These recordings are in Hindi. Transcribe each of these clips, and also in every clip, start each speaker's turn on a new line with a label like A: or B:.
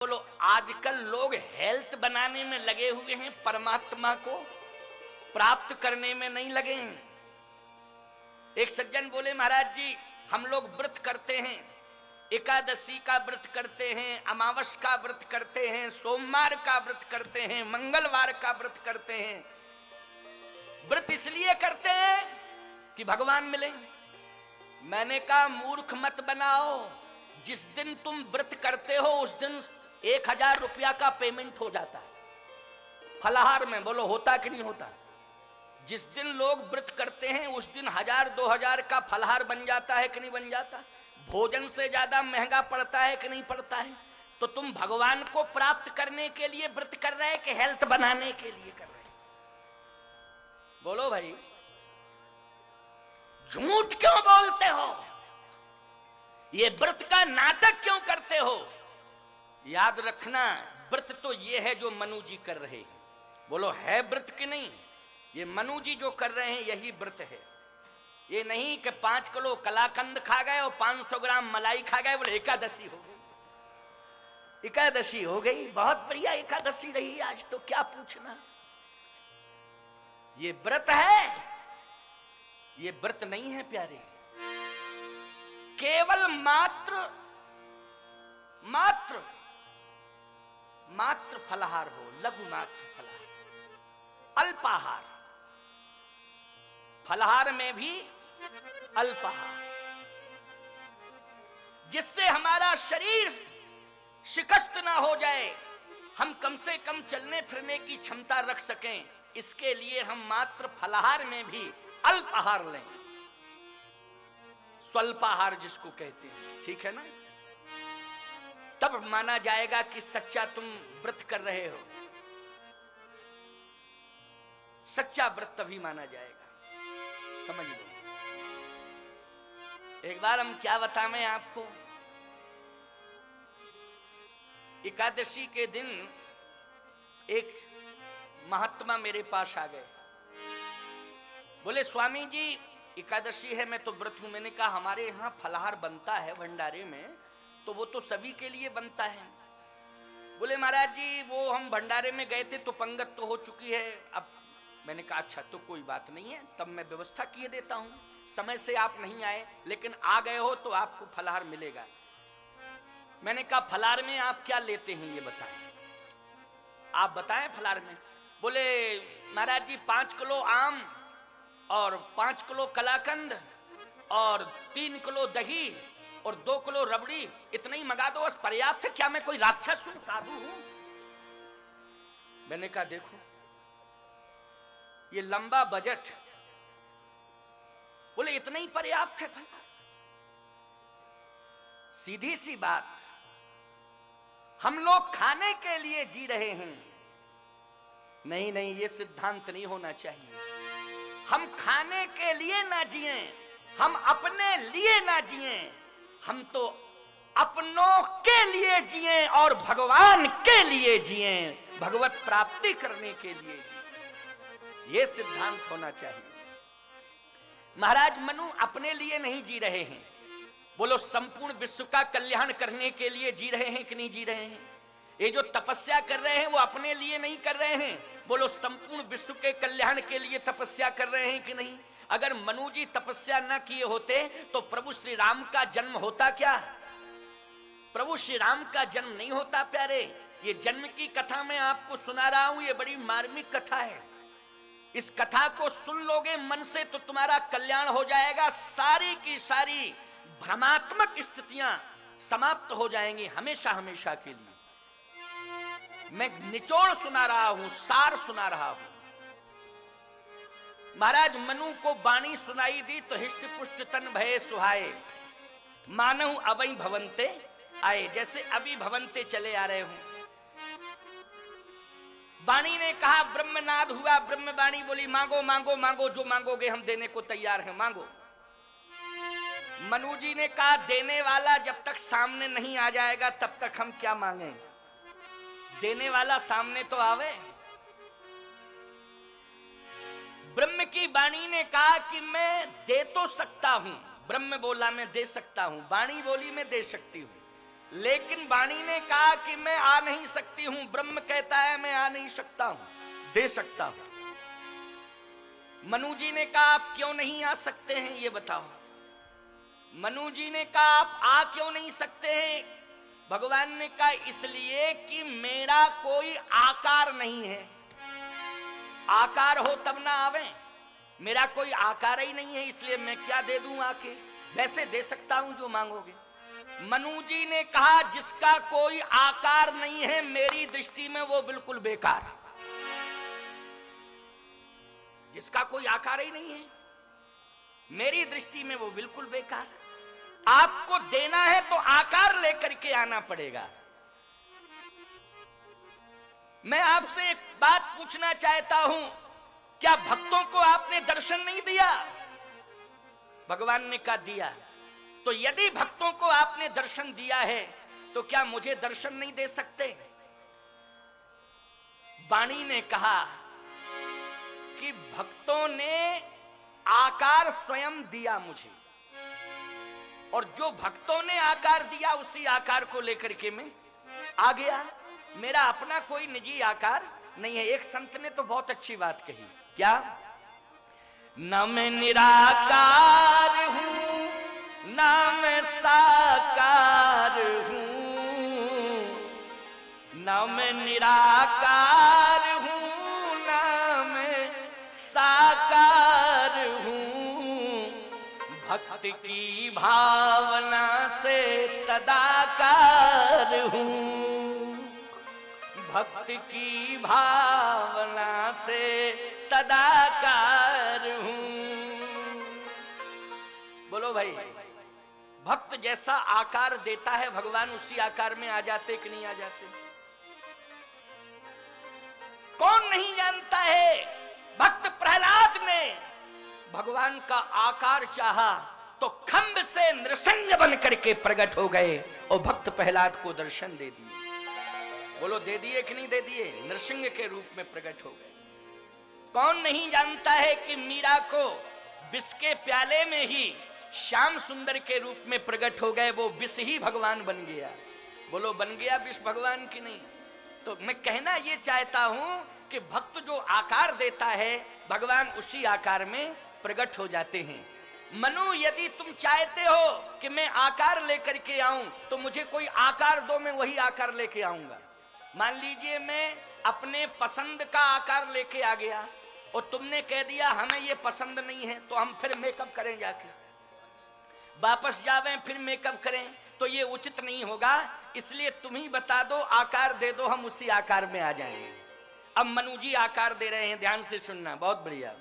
A: बोलो, आजकल लोग हेल्थ बनाने में लगे हुए हैं, परमात्मा को प्राप्त करने में नहीं लगे हैं। एक सज्जन बोले, महाराज जी हम लोग व्रत करते हैं, एकादशी का व्रत करते हैं, अमावस का व्रत करते हैं, सोमवार का व्रत करते हैं, मंगलवार का व्रत करते हैं। व्रत इसलिए करते हैं कि भगवान मिले। मैंने कहा मूर्ख मत बनाओ, जिस दिन तुम व्रत करते हो उस दिन 1000 रुपया का पेमेंट हो जाता है फलाहार में। बोलो होता कि नहीं होता? जिस दिन लोग व्रत करते हैं उस दिन 1000-2000 का फलाहार बन जाता है कि नहीं बन जाता? भोजन से ज्यादा महंगा पड़ता है कि नहीं पड़ता है? तो तुम भगवान को प्राप्त करने के लिए व्रत कर रहे हैं कि हेल्थ बनाने के लिए कर रहे हैं? बोलो भाई, झूठ क्यों बोलते हो? ये व्रत का नाटक क्यों करते हो? याद रखना, व्रत तो ये है जो मनु जी कर रहे हैं। बोलो है व्रत कि नहीं? ये मनु जी जो कर रहे हैं यही व्रत है। ये नहीं कि 5 किलो कलाकंद खा गए और 500 ग्राम मलाई खा गए, बोले एकादशी हो गई। एकादशी हो गई, बहुत बढ़िया एकादशी रही आज, तो क्या पूछना। ये व्रत है, ये व्रत नहीं है प्यारे। केवल मात्र मात्र मात्र फलाहार हो, लघु मात्र फलाहार, अल्पाहार। फलाहार में भी अल्पाहार, जिससे हमारा शरीर शिकस्त ना हो जाए, हम कम से कम चलने फिरने की क्षमता रख सकें। इसके लिए हम मात्र फलाहार में भी अल्पाहार लें, स्वल्पाहार जिसको कहते हैं, ठीक है ना? तब माना जाएगा कि सच्चा तुम व्रत कर रहे हो। सच्चा व्रत तभी माना जाएगा, समझ लो। एक बार हम क्या बताएं आपको, एकादशी के दिन एक महात्मा मेरे पास आ गए। बोले स्वामी जी एकादशी है, मैं तो व्रत हूं। मैंने कहा हमारे यहाँ फलाहार बनता है भंडारे में, तो वो तो सभी के लिए बनता है। बोले महाराज जी वो हम भंडारे में गए थे तो पंगत तो हो चुकी है अब। मैंने कहा अच्छा तो कोई बात नहीं है, तब मैं व्यवस्था किए देता हूं। समय से आप नहीं आए लेकिन आ गए हो तो आपको फलाहार मिलेगा। मैंने कहा फलाहार में आप क्या लेते हैं ये बताएं, आप बताएं फलाहार में। बोले महाराज जी 5 किलो आम और 5 किलो कलाकंद और 3 किलो दही और 2 किलो रबड़ी, इतना ही मंगा दो बस, पर्याप्त है। क्या मैं कोई राक्षस हूं, साधु हूं? मैंने कहा देखो ये लंबा बजट, बोले इतना ही पर्याप्त है भला। सीधी सी बात, हम लोग खाने के लिए जी रहे हैं। नहीं नहीं, ये सिद्धांत नहीं होना चाहिए। हम खाने के लिए ना जिए, हम अपने लिए ना जिए, हम तो अपनों के लिए जिए और भगवान के लिए जिए, भगवत प्राप्ति करने के लिए जिए। यह सिद्धांत होना चाहिए। महाराज मनु अपने लिए नहीं जी रहे हैं, बोलो संपूर्ण विश्व का कल्याण करने के लिए जी रहे हैं कि नहीं जी रहे हैं? ये जो तपस्या कर रहे हैं वो अपने लिए नहीं कर रहे हैं, बोलो संपूर्ण विश्व के कल्याण के लिए तपस्या कर रहे हैं कि नहीं? अगर मनु जी तपस्या न किए होते तो प्रभु श्री राम का जन्म होता क्या? प्रभु श्री राम का जन्म नहीं होता प्यारे। ये जन्म की कथा मैं आपको सुना रहा हूं, ये बड़ी मार्मिक कथा है। इस कथा को सुन लोगे मन से तो तुम्हारा कल्याण हो जाएगा। सारी की सारी भ्रमात्मक स्थितियां समाप्त हो जाएंगी हमेशा हमेशा के लिए। मैं निचोड़ सुना रहा हूं, सार सुना रहा हूं। महाराज मनु को वाणी सुनाई दी तो हिष्ट पुष्ट तन भये सुहाए, मानव अवै भवंते आए। जैसे अभी भवंते चले आ रहे हूं। वाणी ने कहा ब्रह्मनाद हुआ, ब्रह्मवाणी बोली मांगो मांगो मांगो, जो मांगोगे हम देने को तैयार हैं, मांगो। मनु जी ने कहा देने वाला जब तक सामने नहीं आ जाएगा तब तक हम क्या मांगे? देने वाला सामने तो आवे। ब्रह्म की वाणी ने कहा कि मैं दे तो सकता हूं, ब्रह्म बोला मैं दे सकता हूं, वाणी बोली मैं दे सकती हूं, लेकिन वाणी ने कहा कि मैं आ नहीं सकती हूं। ब्रह्म कहता है मैं आ नहीं सकता हूं, दे सकता हूं। मनु जी ने कहा आप क्यों नहीं आ सकते हैं ये बताओ। मनु जी ने कहा आप आ क्यों नहीं सकते हैं। भगवान ने कहा इसलिए कि मेरा कोई आकार नहीं है। आकार हो तब ना आवे, मेरा कोई आकार ही नहीं है, इसलिए मैं क्या दे दूं आके। वैसे दे सकता हूं जो मांगोगे। मनु जी ने कहा जिसका कोई आकार नहीं है मेरी दृष्टि में वो बिल्कुल बेकार। जिसका कोई आकार ही नहीं है मेरी दृष्टि में वो बिल्कुल बेकार। आपको देना है तो आकार लेकर के आना पड़ेगा। मैं आपसे एक बात पूछना चाहता हूं, क्या भक्तों को आपने दर्शन नहीं दिया। भगवान ने कहा दिया। तो यदि भक्तों को आपने दर्शन दिया है तो क्या मुझे दर्शन नहीं दे सकते। वाणी ने कहा कि भक्तों ने आकार स्वयं दिया मुझे, और जो भक्तों ने आकार दिया उसी आकार को लेकर के मैं आ गया। मेरा अपना कोई निजी आकार नहीं है। एक संत ने तो बहुत अच्छी बात कही, क्या, न मैं निराकार हूं न मैं साकार हूं, न मैं निराकार हूं न मैं साकार हूं। भक्त की भावना से तदाकार हूं, भक्त की भावना से तदाकार हूं। बोलो भाई, भक्त जैसा आकार देता है भगवान उसी आकार में आ जाते कि नहीं आ जाते। कौन नहीं जानता है भक्त प्रहलाद ने भगवान का आकार चाहा तो खंभ से नृसिंह बन करके प्रकट हो गए और भक्त प्रहलाद को दर्शन दे दिए। बोलो दे दिए कि नहीं दे दिए। नृसिंह के रूप में प्रकट हो गए। कौन नहीं जानता है कि मीरा को विष के प्याले में ही श्याम सुंदर के रूप में प्रकट हो गए, वो विष ही भगवान बन गया। बोलो बन गया विष भगवान की नहीं। तो मैं कहना ये चाहता हूं कि भक्त जो आकार देता है भगवान उसी आकार में प्रकट हो जाते हैं। मनु यदि तुम चाहते हो कि मैं आकार लेकर के आऊं तो मुझे कोई आकार दो, मैं वही आकार लेके आऊंगा। मान लीजिए मैं अपने पसंद का आकार लेके आ गया और तुमने कह दिया हमें ये पसंद नहीं है, तो हम फिर मेकअप करें, जाके वापस जावें फिर मेकअप करें, तो ये उचित नहीं होगा। इसलिए तुम ही बता दो, आकार दे दो, हम उसी आकार में आ जाएंगे। अब मनु जी आकार दे रहे हैं, ध्यान से सुनना, बहुत बढ़िया।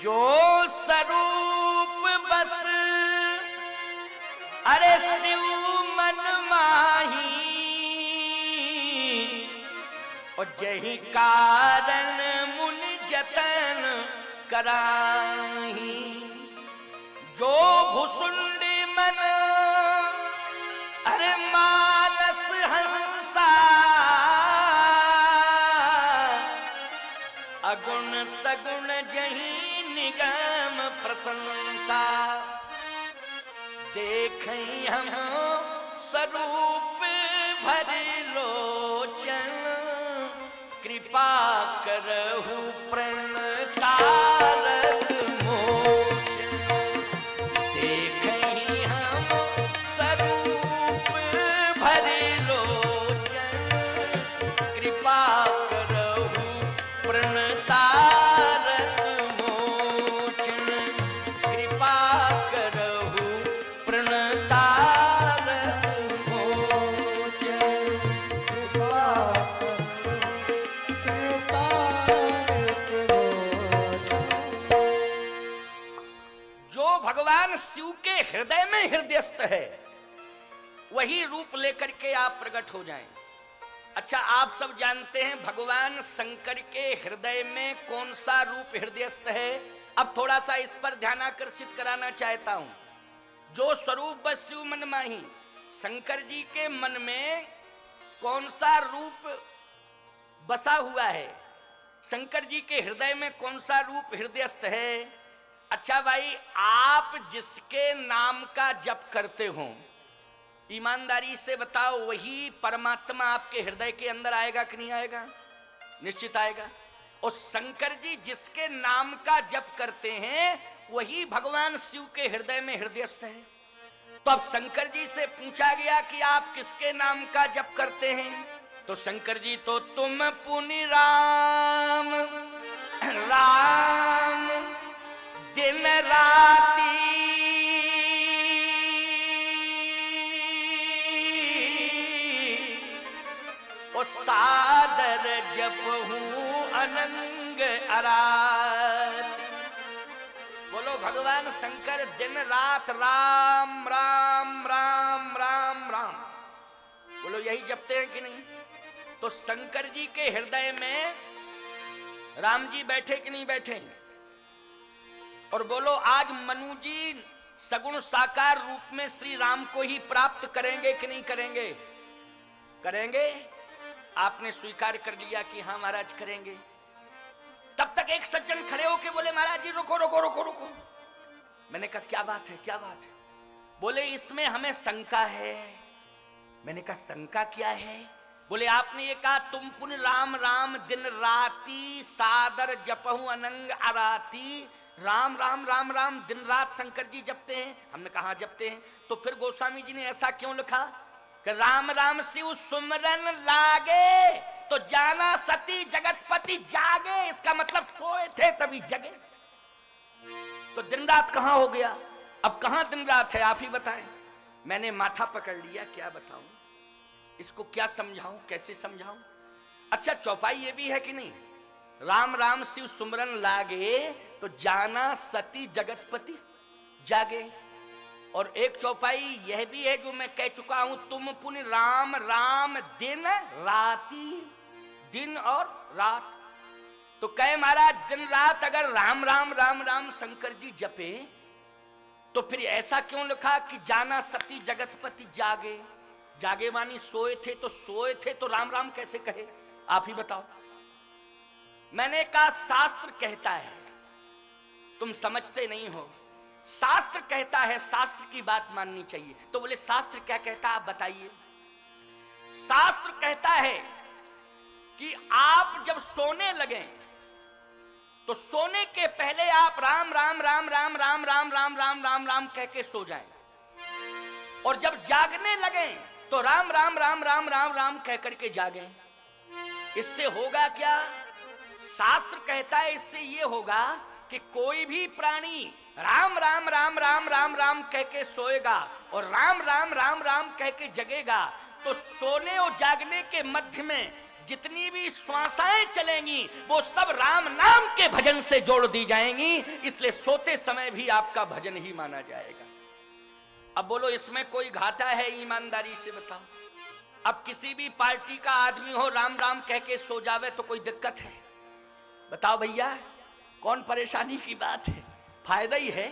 A: जो स्वरूप बस अरे शिव मन माही, और जही कारण मुन जतन कराही। जो भुसुंडी मन अरे मानस हंसा, अगुण सगुण जही निगम प्रशंसा। देखें हम स्वरूप भरि लोचन, कृपा करहु प्रणकारक मोचन। देखें हम स्वरूप भरि लोचन, कृपा करहु प्रणकारक मोचन, कृपा करहु प्रणकारक मोचन, कृपा भगवान शिव के हृदय में हृदयस्थ है वही रूप लेकर के आप प्रकट हो जाएं। अच्छा, आप सब जानते हैं भगवान शंकर के हृदय में कौन सा रूप हृदयस्थ है। अब थोड़ा सा इस पर ध्यान आकर्षित कराना चाहता हूं। जो स्वरूप बस शिव मन माही, शंकर जी के मन में कौन सा रूप बसा हुआ है, शंकर जी के हृदय में कौन सा रूप हृदयस्थ है। अच्छा भाई, आप जिसके नाम का जप करते हो ईमानदारी से बताओ, वही परमात्मा आपके हृदय के अंदर आएगा कि नहीं आएगा? निश्चित आएगा। और शंकर जी जिसके नाम का जप करते हैं वही भगवान शिव के हृदय में हृदयस्थ है। तो अब शंकर जी से पूछा गया कि आप किसके नाम का जप करते हैं? तो शंकर जी तो तुम पुनि राम राम दिन राती और सादर जप हूं अनंग आरात। बोलो भगवान शंकर दिन रात राम राम राम राम राम, बोलो यही जपते हैं कि नहीं? तो शंकर जी के हृदय में राम जी बैठे कि नहीं बैठे? और बोलो आज मनु जी सगुण साकार रूप में श्री राम को ही प्राप्त करेंगे कि नहीं करेंगे? करेंगे। आपने स्वीकार कर लिया कि हाँ महाराज करेंगे। तब तक एक सज्जन खड़े होके बोले महाराज जी रुको रुको रुको रुको। मैंने कहा क्या बात है क्या बात है? बोले इसमें हमें शंका है। मैंने कहा शंका क्या है? बोले आपने ये कहा तुम पुन राम राम दिन राती सादर जपहु अनंग आराती, राम राम राम राम दिन रात शंकर जी जपते हैं। हमने कहा जपते हैं। तो फिर गोस्वामी जी ने ऐसा क्यों लिखा कि राम राम शिव सुमरन लागे तो जाना सती जगतपति जागे, इसका मतलब सोए थे तभी जगे। तो दिन रात कहां हो गया? अब कहां दिन रात है आप ही बताएं। मैंने माथा पकड़ लिया, क्या बताऊं इसको, क्या समझाऊं, कैसे समझाऊं? अच्छा चौपाई ये भी है कि नहीं, राम राम शिव सुमरन लागे तो जाना सती जगतपति जागे। और एक चौपाई यह भी है जो मैं कह चुका हूं, तुम पुन राम राम दिन राती, दिन और रात। तो कहे महाराज दिन रात अगर राम राम राम राम शंकर जी जपे तो फिर ऐसा क्यों लिखा कि जाना सती जगतपति जागे? जागे मानी सोए थे, तो सोए थे तो राम राम कैसे कहे? आप ही बताओ। मैंने कहा शास्त्र कहता है, तुम समझते नहीं हो। शास्त्र कहता है, शास्त्र की बात माननी चाहिए। तो बोले शास्त्र क्या कहता है आप बताइए। शास्त्र कहता है कि आप जब सोने लगे तो सोने के पहले आप राम राम राम राम राम राम राम राम राम राम कह के सो जाएं, और जब जागने लगे तो राम राम राम राम राम राम कह करके जागे। इससे होगा क्या? शास्त्र कहता है इससे ये होगा कि कोई भी प्राणी राम राम राम राम राम राम कह के सोएगा और राम राम राम राम कह के जगेगा, तो सोने और जागने के मध्य में जितनी भी श्वासाएं चलेंगी वो सब राम नाम के भजन से जोड़ दी जाएंगी। इसलिए सोते समय भी आपका भजन ही माना जाएगा। अब बोलो इसमें कोई घाटा है? ईमानदारी से बताओ। अब किसी भी पार्टी का आदमी हो राम राम कह के सो जावे तो कोई दिक्कत है? बताओ भैया, कौन परेशानी की बात है? फायदा ही है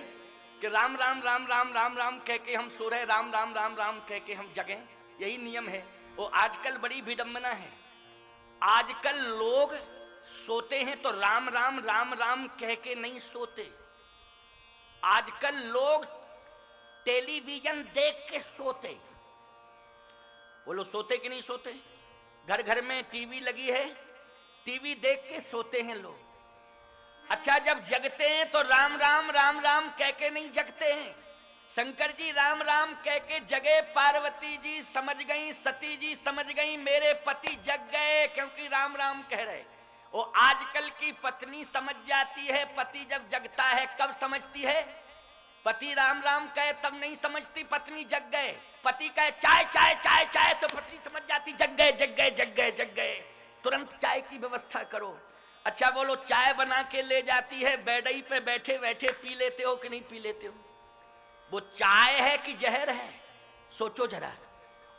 A: कि राम राम राम राम राम राम कह के हम सो रहे, राम राम राम राम कह के हम जगें, यही नियम है। वो आजकल बड़ी विडंबना है, आजकल लोग सोते हैं तो राम राम राम राम कह के नहीं सोते। आजकल लोग टेलीविजन देख के सोते। वो लोग सोते कि नहीं सोते? घर घर में टीवी लगी है, टीवी देख के सोते हैं लोग। अच्छा जब जगते हैं तो राम राम राम राम कह के नहीं जगते हैं। शंकर जी राम राम कह के जगे, पार्वती जी समझ गई, सती जी समझ गई, मेरे पति जग गए क्योंकि राम राम कह रहे। वो आजकल की पत्नी समझ जाती है, पति जब जगता है कब समझती है? पति राम राम कहे तब नहीं समझती पत्नी जग गए। पति कहे चाय चाय चाय चाय तो पत्नी समझ जाती जग गए जग गए जग गए जग गए, तुरंत चाय की व्यवस्था करो। अच्छा बोलो चाय बना के ले जाती है, बेडई पे बैठे बैठे पी लेते हो कि नहीं पी लेते हो? वो चाय है कि जहर है? सोचो जरा।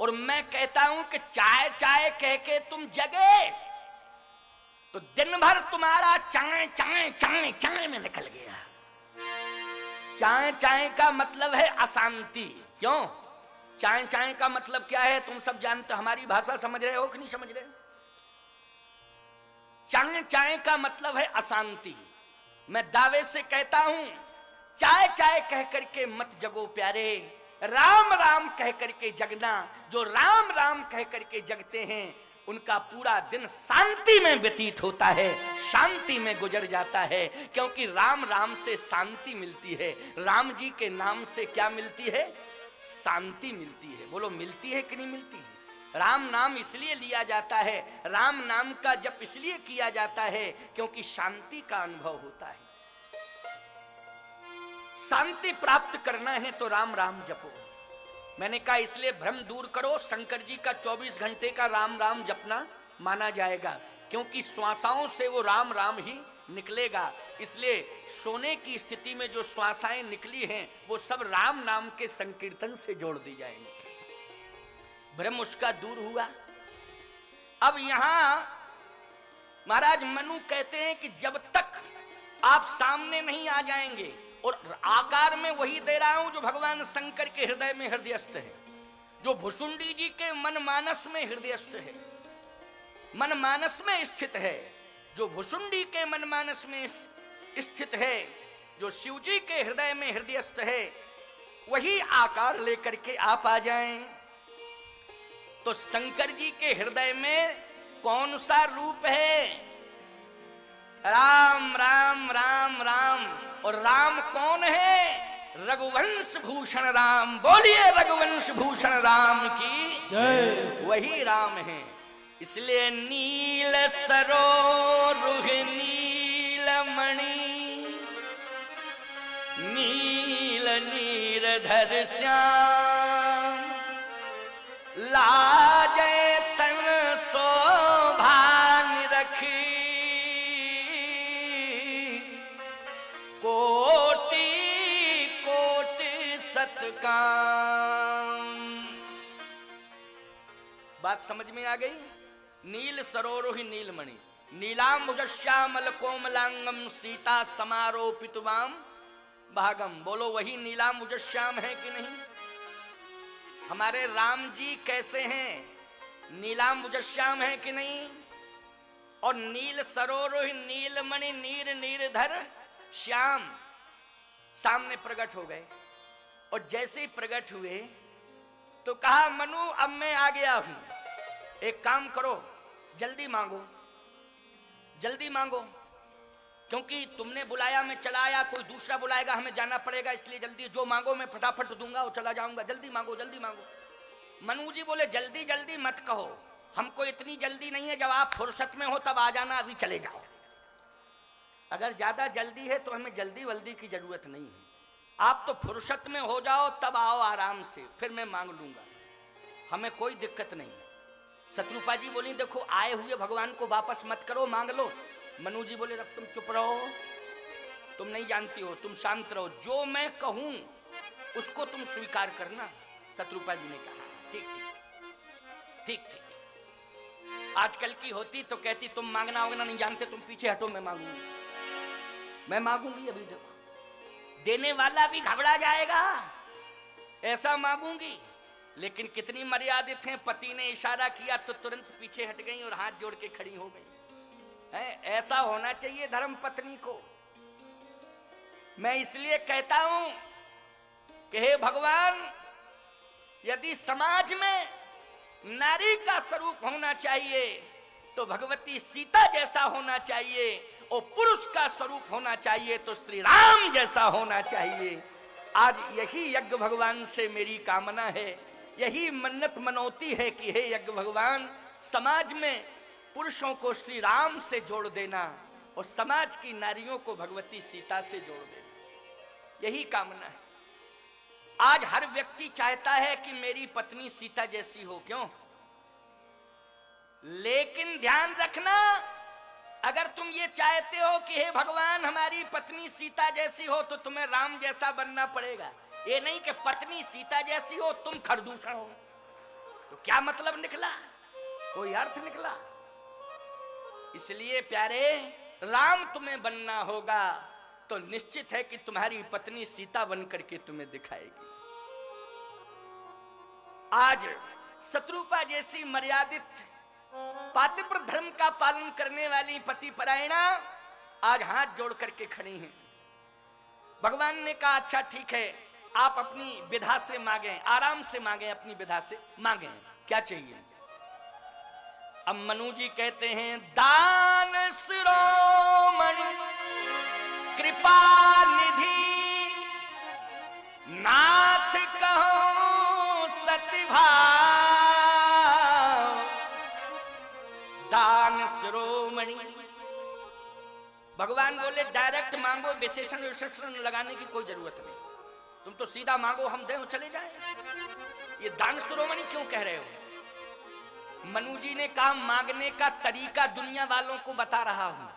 A: और मैं कहता हूं कि चाय चाय कह के तुम जगे तो दिन भर तुम्हारा चाय चाय चाय चाय में निकल गया। चाय चाय का मतलब है अशांति। क्यों? चाय चाय का मतलब क्या है तुम सब जानते हो? हमारी भाषा समझ रहे हो कि नहीं समझ रहे? चाय चाय का मतलब है अशांति। मैं दावे से कहता हूं चाय चाय कह करके मत जगो प्यारे, राम राम कह करके जगना, जो राम राम कह करके जगते हैं उनका पूरा दिन शांति में व्यतीत होता है, शांति में गुजर जाता है, क्योंकि राम राम से शांति मिलती है। राम जी के नाम से क्या मिलती है? शांति मिलती है। बोलो मिलती है कि नहीं मिलती है? राम नाम इसलिए लिया जाता है, राम नाम का जप इसलिए किया जाता है क्योंकि शांति का अनुभव होता है। शांति प्राप्त करना है तो राम राम जपो। मैंने कहा इसलिए भ्रम दूर करो, शंकर जी का 24 घंटे का राम राम जपना माना जाएगा, क्योंकि श्वासाओं से वो राम राम ही निकलेगा। इसलिए सोने की स्थिति में जो श्वासाएं निकली हैं वो सब राम नाम के संकीर्तन से जोड़ दी जाएंगी। भ्रम उसका दूर हुआ। अब यहां महाराज मनु कहते हैं कि जब तक आप सामने नहीं आ जाएंगे, और आकार में वही दे रहा हूं जो भगवान शंकर के हृदय में हृदयस्थ है, जो भुसुंडी जी के मन मानस में हृदयस्थ है, मन मानस में स्थित है, जो भुसुंडी के मन मानस में स्थित है, जो शिव जी के हृदय में हृदयस्थ है, वही आकार लेकर के आप आ जाएं। तो शंकर जी के हृदय में कौन सा रूप है? राम राम राम राम। और राम कौन है? रघुवंश भूषण राम। बोलिए रघुवंश भूषण राम की जय। वही राम है। इसलिए नील सरोरुह नीलमणि, नील नीरधर श्याम, लाजय तन शोभा निरखी, कोटि कोटि सतकाम। बात समझ में आ गई? नील सरोरुह नीलमणि, नीलांबुजश्यामल कोमलांगम, सीता समारोपितवाम भागम। बोलो वही नीलांबुजश्याम है कि नहीं? हमारे राम जी कैसे हैं? नीलांबुजश्याम है कि नहीं? और नील सरोरुह नीलमणि, नीर नीरधर श्याम सामने प्रकट हो गए। और जैसे ही प्रकट हुए तो कहा मनु अब मैं आ गया हूं, एक काम करो, जल्दी मांगो, जल्दी मांगो, क्योंकि तुमने बुलाया मैं चला आया, कोई दूसरा बुलाएगा हमें जाना पड़ेगा, इसलिए जल्दी जो मांगो मैं फटाफट दूंगा और चला जाऊंगा, जल्दी मांगो जल्दी मांगो। मनु जी बोले जल्दी जल्दी मत कहो, हमको इतनी जल्दी नहीं है, जब आप फुर्सत में हो तब आ जाना, अभी चले जाओ। अगर ज्यादा जल्दी है तो हमें जल्दी वल्दी की जरूरत नहीं है, आप तो फुर्सत में हो जाओ तब आओ आराम से, फिर मैं मांग लूंगा, हमें कोई दिक्कत नहीं। शत्रुपा जी बोली देखो आए हुए भगवान को वापस मत करो, मांग लो। मनु जी बोले रब तुम चुप रहो, तुम नहीं जानती हो, तुम शांत रहो, जो मैं कहूं उसको तुम स्वीकार करना। शत्रुपा जी ने कहा ठीक ठीक ठीक ठीक। आजकल की होती तो कहती तुम मांगना वांगना नहीं जानते, तुम पीछे हटो, मैं मांगूंगी, मैं मांगूंगी। अभी देखो देने वाला भी घबरा जाएगा, ऐसा मांगूंगी। लेकिन कितनी मर्यादित हैं, पति ने इशारा किया तो तुरंत पीछे हट गई और हाथ जोड़ के खड़ी हो गई है। ऐसा होना चाहिए धर्म पत्नी को। मैं इसलिए कहता हूं कि हे भगवान, यदि समाज में नारी का स्वरूप होना चाहिए तो भगवती सीता जैसा होना चाहिए, और पुरुष का स्वरूप होना चाहिए तो श्री राम जैसा होना चाहिए। आज यही यज्ञ भगवान से मेरी कामना है, यही मन्नत मनौती है कि हे यज्ञ भगवान, समाज में पुरुषों को श्री राम से जोड़ देना और समाज की नारियों को भगवती सीता से जोड़ देना, यही कामना है। आज हर व्यक्ति चाहता है कि मेरी पत्नी सीता जैसी हो, क्यों? लेकिन ध्यान रखना, अगर तुम ये चाहते हो कि हे भगवान हमारी पत्नी सीता जैसी हो तो तुम्हें राम जैसा बनना पड़ेगा। ये नहीं कि पत्नी सीता जैसी हो तुम खरदूषण हो, तो क्या मतलब निकला? कोई अर्थ निकला? इसलिए प्यारे, राम तुम्हें बनना होगा तो निश्चित है कि तुम्हारी पत्नी सीता बन करके तुम्हें दिखाएगी। आज शत्रुपा जैसी मर्यादित पातिव्रत धर्म का पालन करने वाली पति परायणा आज हाथ जोड़ करके खड़ी हैं। भगवान ने कहा अच्छा ठीक है, आप अपनी विधा से मांगे, आराम से मांगे, अपनी विधा से मांगे, क्या चाहिए। अब मनु जी कहते हैं दान शिरोमणि कृपा निधि नाथ कहो सतिभाव, दान शिरोमणि। भगवान बोले डायरेक्ट मांगो, विशेषण विशेषण लगाने की कोई जरूरत नहीं, तुम तो सीधा मांगो, हम दें चले जाए। ये दान शिरोमणि क्यों कह रहे हो। मनु जी ने कहा मांगने का तरीका दुनिया वालों को बता रहा हूं।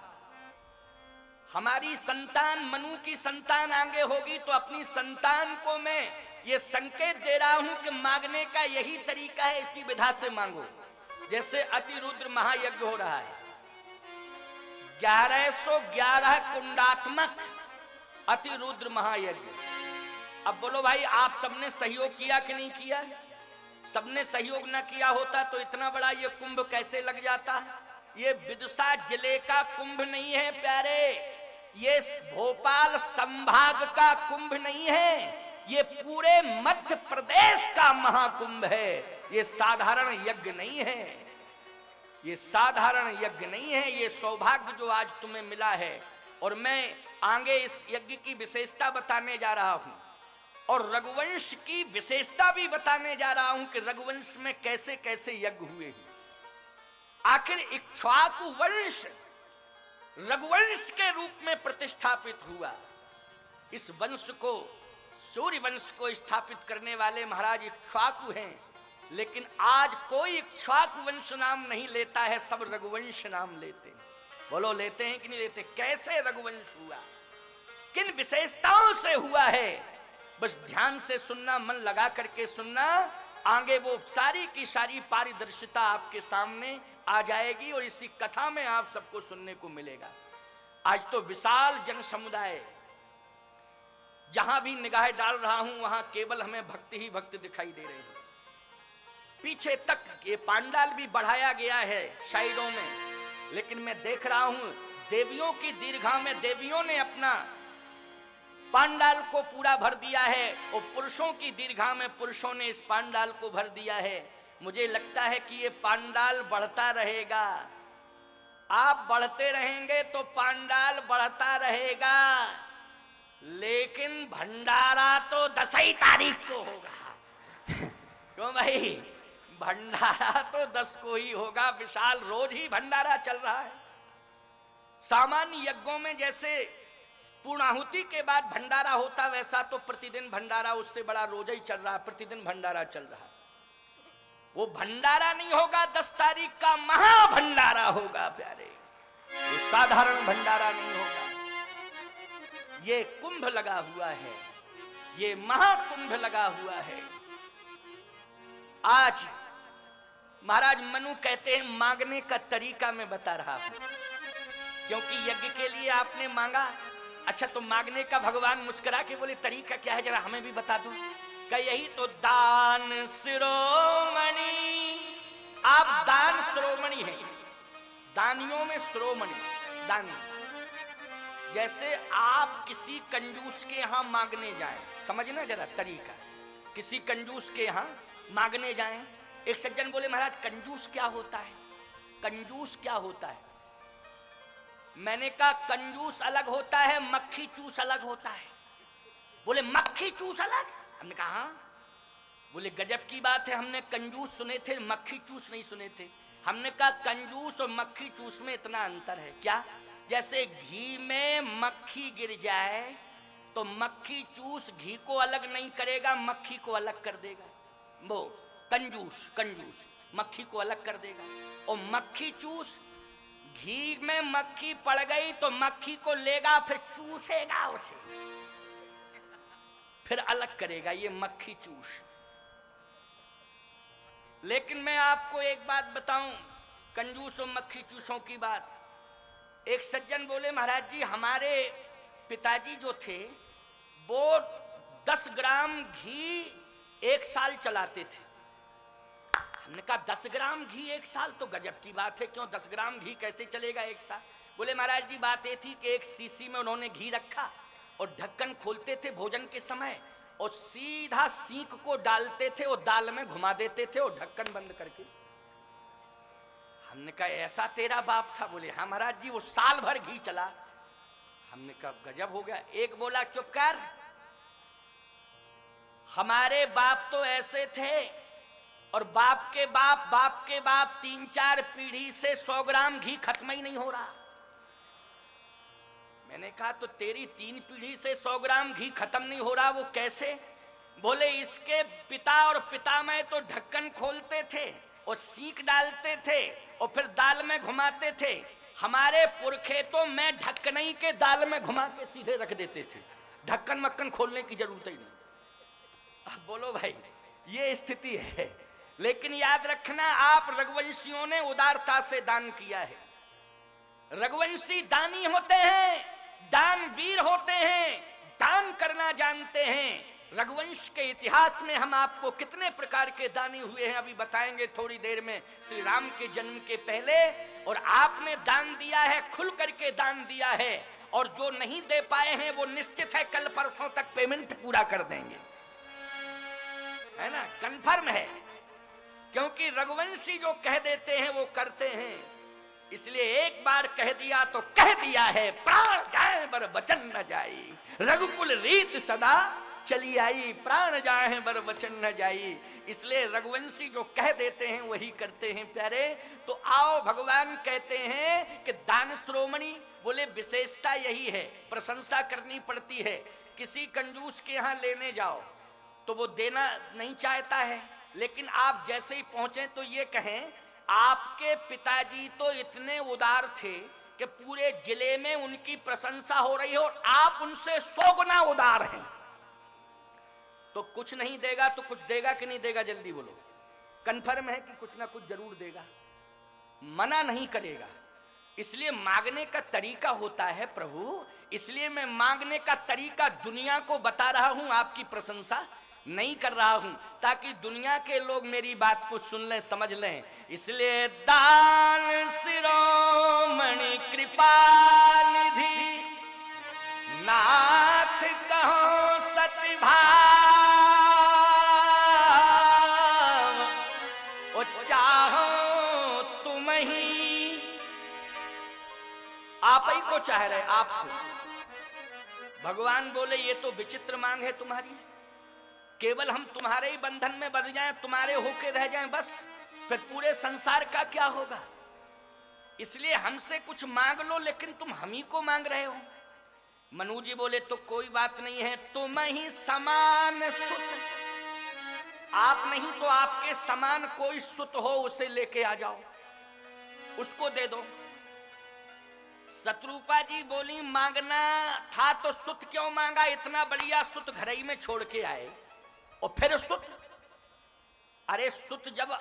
A: हमारी संतान, मनु की संतान आगे होगी तो अपनी संतान को मैं ये संकेत दे रहा हूं कि मांगने का यही तरीका है, इसी विधा से मांगो। जैसे अतिरुद्र महायज्ञ हो रहा है, 1111 कुंडात्मक अतिरुद्र महायज्ञ। अब बोलो भाई, आप सबने सहयोग किया कि नहीं किया। सबने सहयोग न किया होता तो इतना बड़ा ये कुंभ कैसे लग जाता। ये विदिशा जिले का कुंभ नहीं है प्यारे, ये भोपाल संभाग का कुंभ नहीं है, ये पूरे मध्य प्रदेश का महाकुंभ है। ये साधारण यज्ञ नहीं है, ये साधारण यज्ञ नहीं है। ये सौभाग्य जो आज तुम्हें मिला है, और मैं आगे इस यज्ञ की विशेषता बताने जा रहा हूं, और रघुवंश की विशेषता भी बताने जा रहा हूं कि रघुवंश में कैसे कैसे यज्ञ हुए हैं। आखिर इक्ष्वाकु वंश रघुवंश के रूप में प्रतिष्ठापित हुआ। इस वंश को, सूर्य वंश को स्थापित करने वाले महाराज इक्ष्वाकु हैं, लेकिन आज कोई इक्ष्वाकु वंश नाम नहीं लेता है, सब रघुवंश नाम लेते हैं। बोलो लेते हैं कि नहीं लेते। कैसे रघुवंश हुआ, किन विशेषताओं से हुआ है, बस ध्यान से सुनना, मन लगा करके सुनना, आगे वो सारी की सारी पारदर्शिता आपके सामने आ जाएगी और इसी कथा में आप सबको सुनने को मिलेगा। आज तो विशाल जन समुदाय, जहां भी निगाह डाल रहा हूं वहां केवल हमें भक्ति ही भक्ति दिखाई दे रही है। पीछे तक ये पांडाल भी बढ़ाया गया है साइडों में, लेकिन मैं देख रहा हूं देवियों की दीर्घा में देवियों ने अपना पांडाल को पूरा भर दिया है, और पुरुषों की दीर्घा में पुरुषों ने इस पांडाल को भर दिया है। मुझे लगता है कि ये पांडाल बढ़ता रहेगा, आप बढ़ते रहेंगे तो पांडाल बढ़ता रहेगा, लेकिन भंडारा तो 10 ही तारीख को होगा। क्यों भाई, भंडारा तो 10 को ही होगा। विशाल रोज ही भंडारा चल रहा है। सामान्य यज्ञों में जैसे पूर्णाहुति के बाद भंडारा होता, वैसा तो प्रतिदिन भंडारा, उससे बड़ा रोजा ही चल रहा है, प्रतिदिन भंडारा चल रहा है। वो भंडारा नहीं होगा, 10 तारीख का महाभंडारा होगा प्यारे, वो साधारण भंडारा नहीं होगा। ये कुंभ लगा हुआ है, ये महाकुंभ लगा हुआ है। आज महाराज मनु कहते हैं मांगने का तरीका मैं बता रहा हूं, क्योंकि यज्ञ के लिए आपने मांगा। अच्छा, तो मांगने का भगवान मुस्कुरा के बोले तरीका क्या है, जरा हमें भी बता दो। क्या यही तो दान शिरोमणि, आप दान शिरोमणि हैं, दानियों में शिरोमणि, दानी। जैसे आप किसी कंजूस के यहां मांगने जाएं, समझना जरा तरीका, किसी कंजूस के यहां मांगने जाएं। एक सज्जन बोले महाराज कंजूस क्या होता है, कंजूस क्या होता है। मैंने कहा कंजूस अलग होता है, मक्खी चूस अलग होता है। बोले मक्खी चूस अलग, हमने कहा हाँ। बोले गजब की बात है, हमने कंजूस सुने थे, मक्खी चूस नहीं सुने थे। हमने कहा कंजूस और मक्खी चूस में इतना अंतर है क्या। जैसे घी में मक्खी गिर जाए तो मक्खी चूस घी को अलग नहीं करेगा, मक्खी को अलग कर देगा। वो कंजूस, कंजूस मक्खी को अलग कर देगा। और मक्खी चूस, घी में मक्खी पड़ गई तो मक्खी को लेगा, फिर चूसेगा उसे, फिर अलग करेगा, ये मक्खी चूस। लेकिन मैं आपको एक बात बताऊं, कंजूस और मक्खी चूसों की बात। एक सज्जन बोले महाराज जी हमारे पिताजी जो थे वो 10 ग्राम घी 1 साल चलाते थे। हमने कहा 10 ग्राम घी 1 साल तो गजब की बात है, क्यों 10 ग्राम घी कैसे चलेगा 1 साल। बोले महाराज जी बात ये थी कि एक शीशी में उन्होंने घी रखा और ढक्कन खोलते थे भोजन के समय, और सीधा सींक को डालते थे और दाल में घुमा देते थे और ढक्कन बंद करके। हमने कहा ऐसा तेरा बाप था? बोले हाँ महाराज जी, वो साल भर घी चला। हमने कहा गजब हो गया। एक बोला चुप कर, हमारे बाप तो ऐसे थे और बाप के बाप 3-4 पीढ़ी से 100 ग्राम घी खत्म ही नहीं हो रहा। मैंने कहा तो तेरी 3 पीढ़ी से 100 ग्राम घी खत्म नहीं हो रहा, वो कैसे? बोले इसके पिता और पितामह तो ढक्कन खोलते थे और सींक डालते थे और फिर दाल में घुमाते थे। हमारे पुरखे तो मैं ढक्कनई के दाल में घुमा के सीधे रख देते थे, ढक्कन मक्कन खोलने की जरूरत ही नहीं। अब बोलो भाई, ये स्थिति है। लेकिन याद रखना, आप रघुवंशियों ने उदारता से दान किया है। रघुवंशी दानी होते हैं, दानवीर होते हैं, दान करना जानते हैं। रघुवंश के इतिहास में हम आपको कितने प्रकार के दानी हुए हैं अभी बताएंगे थोड़ी देर में, श्री राम के जन्म के पहले। और आपने दान दिया है, खुल करके दान दिया है, और जो नहीं दे पाए हैं वो निश्चित है कल परसों तक पेमेंट पूरा कर देंगे, है ना, कंफर्म है। क्योंकि रघुवंशी जो कह देते हैं वो करते हैं। इसलिए एक बार कह दिया तो कह दिया है, प्राण जाए बर वचन न जाई, रघुकुल रीत सदा चली आई, प्राण जाए बर वचन न जाई। इसलिए रघुवंशी जो कह देते हैं वही करते हैं प्यारे। तो आओ, भगवान कहते हैं कि दान श्रोमणी, बोले विशेषता यही है, प्रशंसा करनी पड़ती है। किसी कंजूस के यहाँ लेने जाओ तो वो देना नहीं चाहता है, लेकिन आप जैसे ही पहुंचे तो ये कहें आपके पिताजी तो इतने उदार थे कि पूरे जिले में उनकी प्रशंसा हो रही है और आप उनसे 100 गुना उदार हैं। तो कुछ नहीं देगा तो कुछ देगा कि नहीं देगा? जल्दी बोलो। कंफर्म है कि कुछ ना कुछ जरूर देगा, मना नहीं करेगा। इसलिए मांगने का तरीका होता है प्रभु। इसलिए मैं मांगने का तरीका दुनिया को बता रहा हूं, आपकी प्रशंसा नहीं कर रहा हूं, ताकि दुनिया के लोग मेरी बात को सुन लें, समझ लें। इसलिए दान शिरोमणि कृपा निधि, नाथ कहो सतभाव, ओ चाहो तुम ही, आप ही को चाह रहे, आपको। भगवान बोले ये तो विचित्र मांग है तुम्हारी, केवल हम तुम्हारे ही बंधन में बंध जाएं, तुम्हारे होके रह जाएं बस, फिर पूरे संसार का क्या होगा? इसलिए हमसे कुछ मांग लो, लेकिन तुम हम ही को मांग रहे हो। मनु जी बोले तो कोई बात नहीं है, तुम ही समान सुत, आप नहीं तो आपके समान कोई सुत हो उसे लेके आ जाओ, उसको दे दो। शत्रुपा जी बोली मांगना था तो सुत क्यों मांगा? इतना बढ़िया सुत घर ही में छोड़ के आए और फिर सुत। अरे सुत जब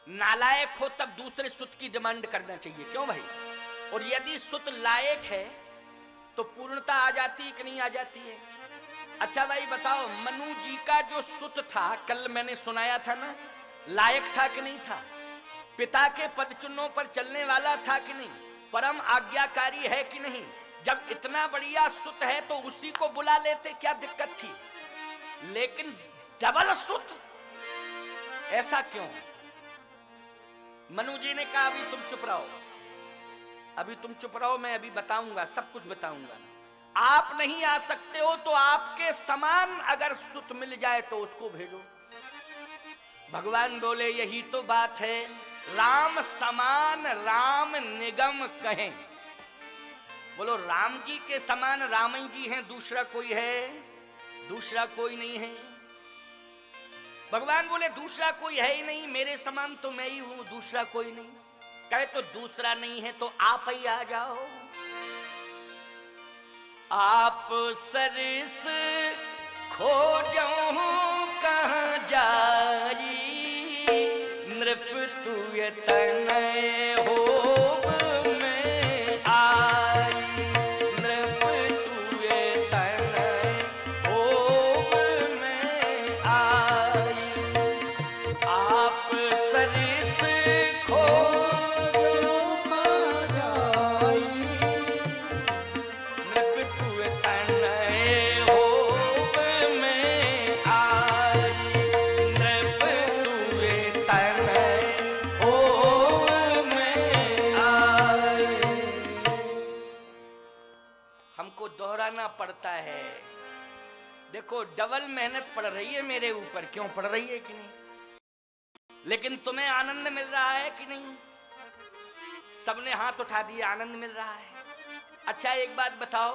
A: नालायक हो तब दूसरे सुत की डिमांड करना चाहिए, क्यों भाई? और यदि सुत लायक है तो पूर्णता आ जाती है कि नहीं आ जाती है? अच्छा भाई बताओ, मनु जी का जो सुत था, कल मैंने सुनाया था ना, लायक था कि नहीं था? पिता के पद चिन्हों पर चलने वाला था कि नहीं? परम आज्ञाकारी है कि नहीं? जब इतना बढ़िया सुत है तो उसी को बुला लेते, क्या दिक्कत थी? लेकिन डबल सुत, ऐसा क्यों? मनु जी ने कहा अभी तुम चुप रहो, अभी तुम चुप रहो, मैं अभी बताऊंगा, सब कुछ बताऊंगा। आप नहीं आ सकते हो तो आपके समान अगर सुत मिल जाए तो उसको भेजो। भगवान बोले यही तो बात है, राम समान राम निगम कहें। बोलो राम जी के समान राम जी हैं, दूसरा कोई है? दूसरा कोई नहीं है। भगवान बोले दूसरा कोई है ही नहीं, मेरे समान तो मैं ही हूं, दूसरा कोई नहीं। कहे तो दूसरा नहीं है तो आप ही आ जाओ। आप सरस खोजो कहाँ जाई, नृप तुय तनय होब में आई, नृप तुय तनय होब में आई। आप सरस खोजो कहाँ जाई, नृप तुय तनय होब में दौड़ाना पड़ता है। देखो डबल मेहनत पड़ रही है मेरे ऊपर, क्यों पड़ रही है कि नहीं, लेकिन तुम्हें आनंद मिल रहा है कि नहीं? सबने हाथ उठा दिया, आनंद मिल रहा है। अच्छा एक बात बताओ,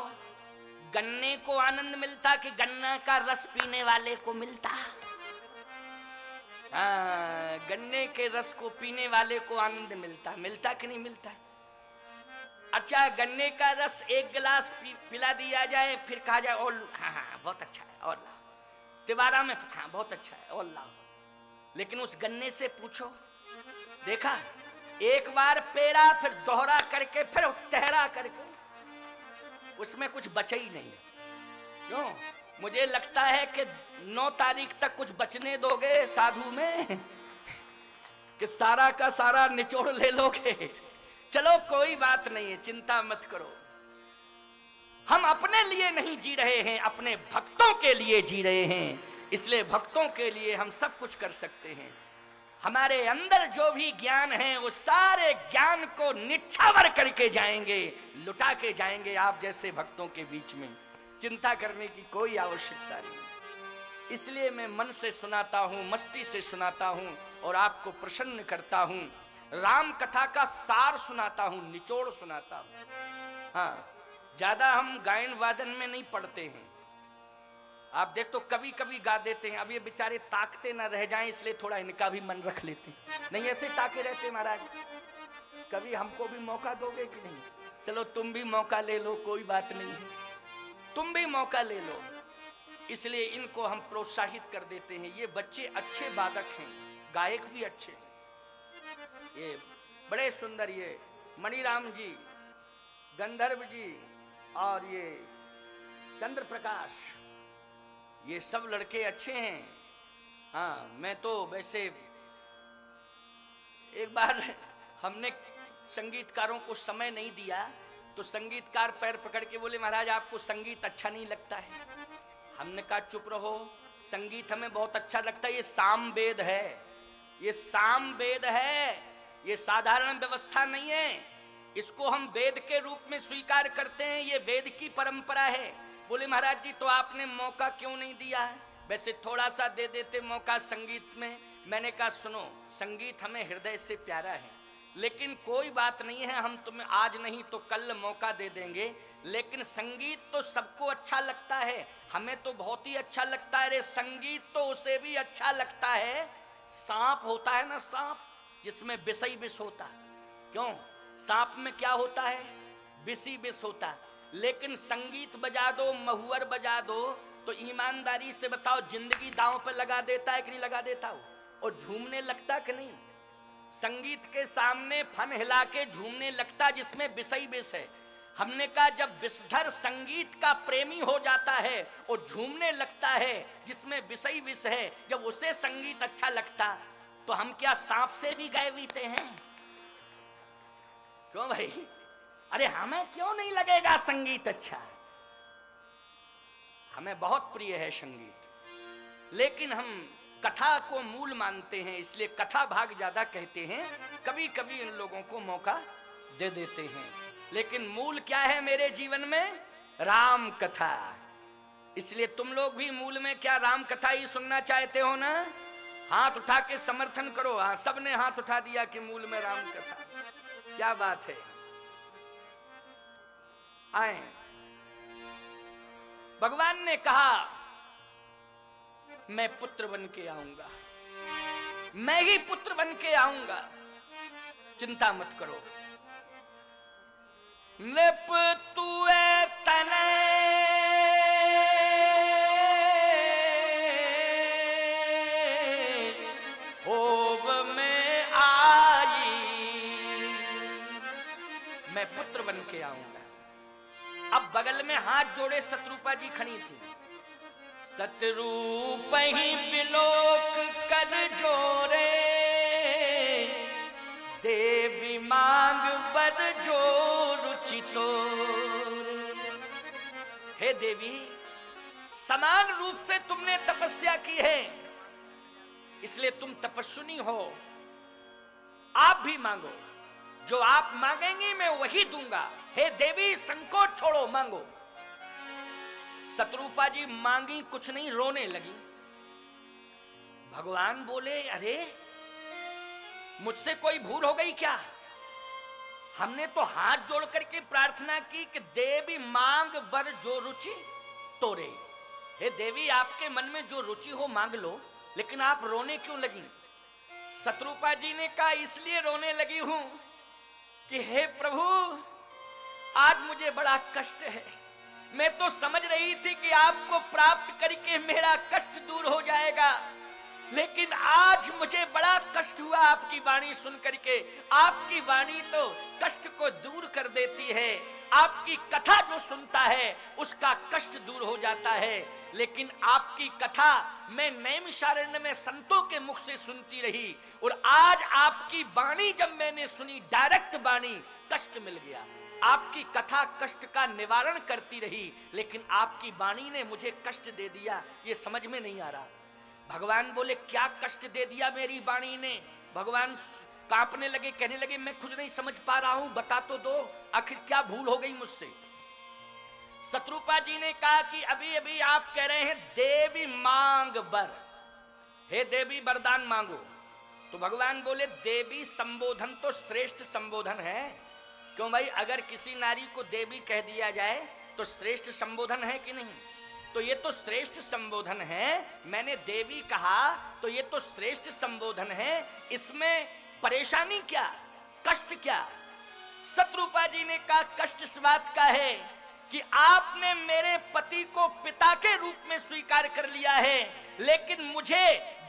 A: गन्ने को आनंद मिलता कि गन्ना का रस पीने वाले को मिलता? हाँ, गन्ने के रस को पीने वाले को आनंद मिलता, मिलता कि नहीं मिलता? अच्छा गन्ने का रस एक गिलास पिला दिया जाए, फिर कहा जाए और हाँ हाँ बहुत अच्छा है और लाओ, तिवारा में हाँ बहुत अच्छा है और लाओ, लेकिन उस गन्ने से पूछो, देखा एक बार पेरा फिर दोहरा करके फिर टहरा करके, उसमें कुछ बचा ही नहीं। क्यों? मुझे लगता है कि 9 तारीख तक कुछ बचने दोगे साधु में कि सारा का सारा निचोड़ ले लोगे। चलो कोई बात नहीं है, चिंता मत करो। हम अपने लिए नहीं जी रहे हैं, अपने भक्तों के लिए जी रहे हैं, इसलिए भक्तों के लिए हम सब कुछ कर सकते हैं। हमारे अंदर जो भी ज्ञान है वो सारे ज्ञान को निछावर करके जाएंगे, लुटा के जाएंगे आप जैसे भक्तों के बीच में। चिंता करने की कोई आवश्यकता नहीं। इसलिए मैं मन से सुनाता हूं, मस्ती से सुनाता हूं और आपको प्रसन्न करता हूं। राम कथा का सार सुनाता हूं, निचोड़ सुनाता हूं। हाँ, ज्यादा हम गायन वादन में नहीं पढ़ते हैं। आप देख तो कभी कभी गा देते हैं, अब ये बेचारे ताकते ना रह जाएं इसलिए थोड़ा इनका भी मन रख लेते हैं। नहीं ऐसे ताके रहते महाराज, कभी हमको भी मौका दोगे कि नहीं? चलो तुम भी मौका ले लो, कोई बात नहीं है, तुम भी मौका ले लो। इसलिए इनको हम प्रोत्साहित कर देते हैं। ये बच्चे अच्छे वादक हैं, गायक भी अच्छे हैं, ये बड़े सुंदर, ये मणिराम जी, गंधर्व जी और ये चंद्र प्रकाश, ये सब लड़के अच्छे हैं। हाँ, मैं तो वैसे एक बार हमने संगीतकारों को समय नहीं दिया तो संगीतकार पैर पकड़ के बोले महाराज आपको संगीत अच्छा नहीं लगता है। हमने कहा चुप रहो, संगीत हमें बहुत अच्छा लगता है, ये सामवेद है, ये सामवेद है, ये साधारण व्यवस्था नहीं है, इसको हम वेद के रूप में स्वीकार करते हैं, ये वेद की परंपरा है। बोले महाराज जी तो आपने मौका क्यों नहीं दिया है? वैसे थोड़ा सा दे देते मौका संगीत में। मैंने कहा सुनो, संगीत हमें हृदय से प्यारा है, लेकिन कोई बात नहीं है, हम तुम्हें आज नहीं तो कल मौका दे देंगे। लेकिन संगीत तो सबको अच्छा लगता है, हमें तो बहुत ही अच्छा लगता है रे। संगीत तो उसे भी अच्छा लगता है, सांप होता है ना, सांप जिसमें विष ही विष होता। क्यों? सांप में क्या होता है? विष ही विष होता। लेकिन संगीत बजा दो, महुअर बजा दो तो ईमानदारी से बताओ जिंदगी दांव पे लगा देता है कि नहीं लगा देता हो? और झूमने लगता कि नहीं? संगीत के सामने फन हिला के झूमने लगता जिसमें विष ही विष है। हमने कहा जब विषधर संगीत का प्रेमी हो जाता है और झूमने लगता है जिसमें विष ही विष है, जब उसे संगीत अच्छा लगता तो हम क्या सांप से भी गए बीते हैं? क्यों भाई? अरे हमें क्यों नहीं लगेगा संगीत अच्छा? हमें बहुत प्रिय है संगीत, लेकिन हम कथा को मूल मानते हैं, इसलिए कथा भाग ज्यादा कहते हैं। कभी कभी इन लोगों को मौका दे देते हैं, लेकिन मूल क्या है मेरे जीवन में? राम कथा। इसलिए तुम लोग भी मूल में क्या राम कथा ही सुनना चाहते हो ना? हाथ उठा के समर्थन करो। हाँ, सबने हाथ उठा दिया कि मूल में राम कथा। क्या बात है। आए, भगवान ने कहा मैं पुत्र बन के आऊंगा, मैं ही पुत्र बन के आऊंगा, चिंता मत करो। लिप तुए तने होब में आई, मैं पुत्र बन के आऊंगा। अब बगल में हाथ जोड़े शत्रुपा जी खड़ी थी। सतरूप ही बिलोक कर जोरे, देवी मांग बर जो रुचि तो। हे देवी, समान रूप से तुमने तपस्या की है, इसलिए तुम तपस्विनी हो। आप भी मांगो, जो आप मांगेंगी मैं वही दूंगा। हे देवी, संकोच छोड़ो, मांगो। शत्रुपा जी मांगी कुछ नहीं, रोने लगी। भगवान बोले, अरे मुझसे कोई भूल हो गई क्या? हमने तो हाथ जोड़ करके प्रार्थना की कि देवी मांग बर जो रुचि तोरे। हे देवी, आपके मन में जो रुचि हो मांग लो, लेकिन आप रोने क्यों लगी? शत्रुपा जी ने कहा, इसलिए रोने लगी हूं कि हे प्रभु, आज मुझे बड़ा कष्ट है। मैं तो समझ रही थी कि आपको प्राप्त करके मेरा कष्ट दूर हो जाएगा, लेकिन आज मुझे बड़ा कष्ट हुआ आपकी वाणी सुन करके। आपकी वाणी तो कष्ट को दूर कर देती है, आपकी कथा जो सुनता है उसका कष्ट दूर हो जाता है। लेकिन आपकी कथा मैं नैमिषारण्य में संतों के मुख से सुनती रही, और आज आपकी वाणी जब मैंने सुनी, डायरेक्ट वाणी, कष्ट मिल गया। आपकी कथा कष्ट का निवारण करती रही, लेकिन आपकी वाणी ने मुझे कष्ट दे दिया, ये समझ में नहीं आ रहा। भगवान बोले, क्या कष्ट दे दिया मेरी वाणी ने? भगवान कांपने लगे, कहने लगे, मैं खुद नहीं समझ पा रहा हूं, बता तो दो, आखिर क्या भूल हो गई मुझसे? शत्रुपा जी ने कहा कि अभी अभी आप कह रहे हैं देवी मांग बर, हे देवी वरदान मांगो। तो भगवान बोले, देवी संबोधन तो श्रेष्ठ संबोधन है। क्यों भाई, अगर किसी नारी को देवी कह दिया जाए तो श्रेष्ठ संबोधन है कि नहीं? तो ये तो श्रेष्ठ संबोधन है। मैंने देवी कहा तो ये तो श्रेष्ठ संबोधन है, इसमें परेशानी क्या, कष्ट क्या? शत्रुपा जी ने कहा, कष्ट इस बात का है कि आपने मेरे पति को पिता के रूप में स्वीकार कर लिया है, लेकिन मुझे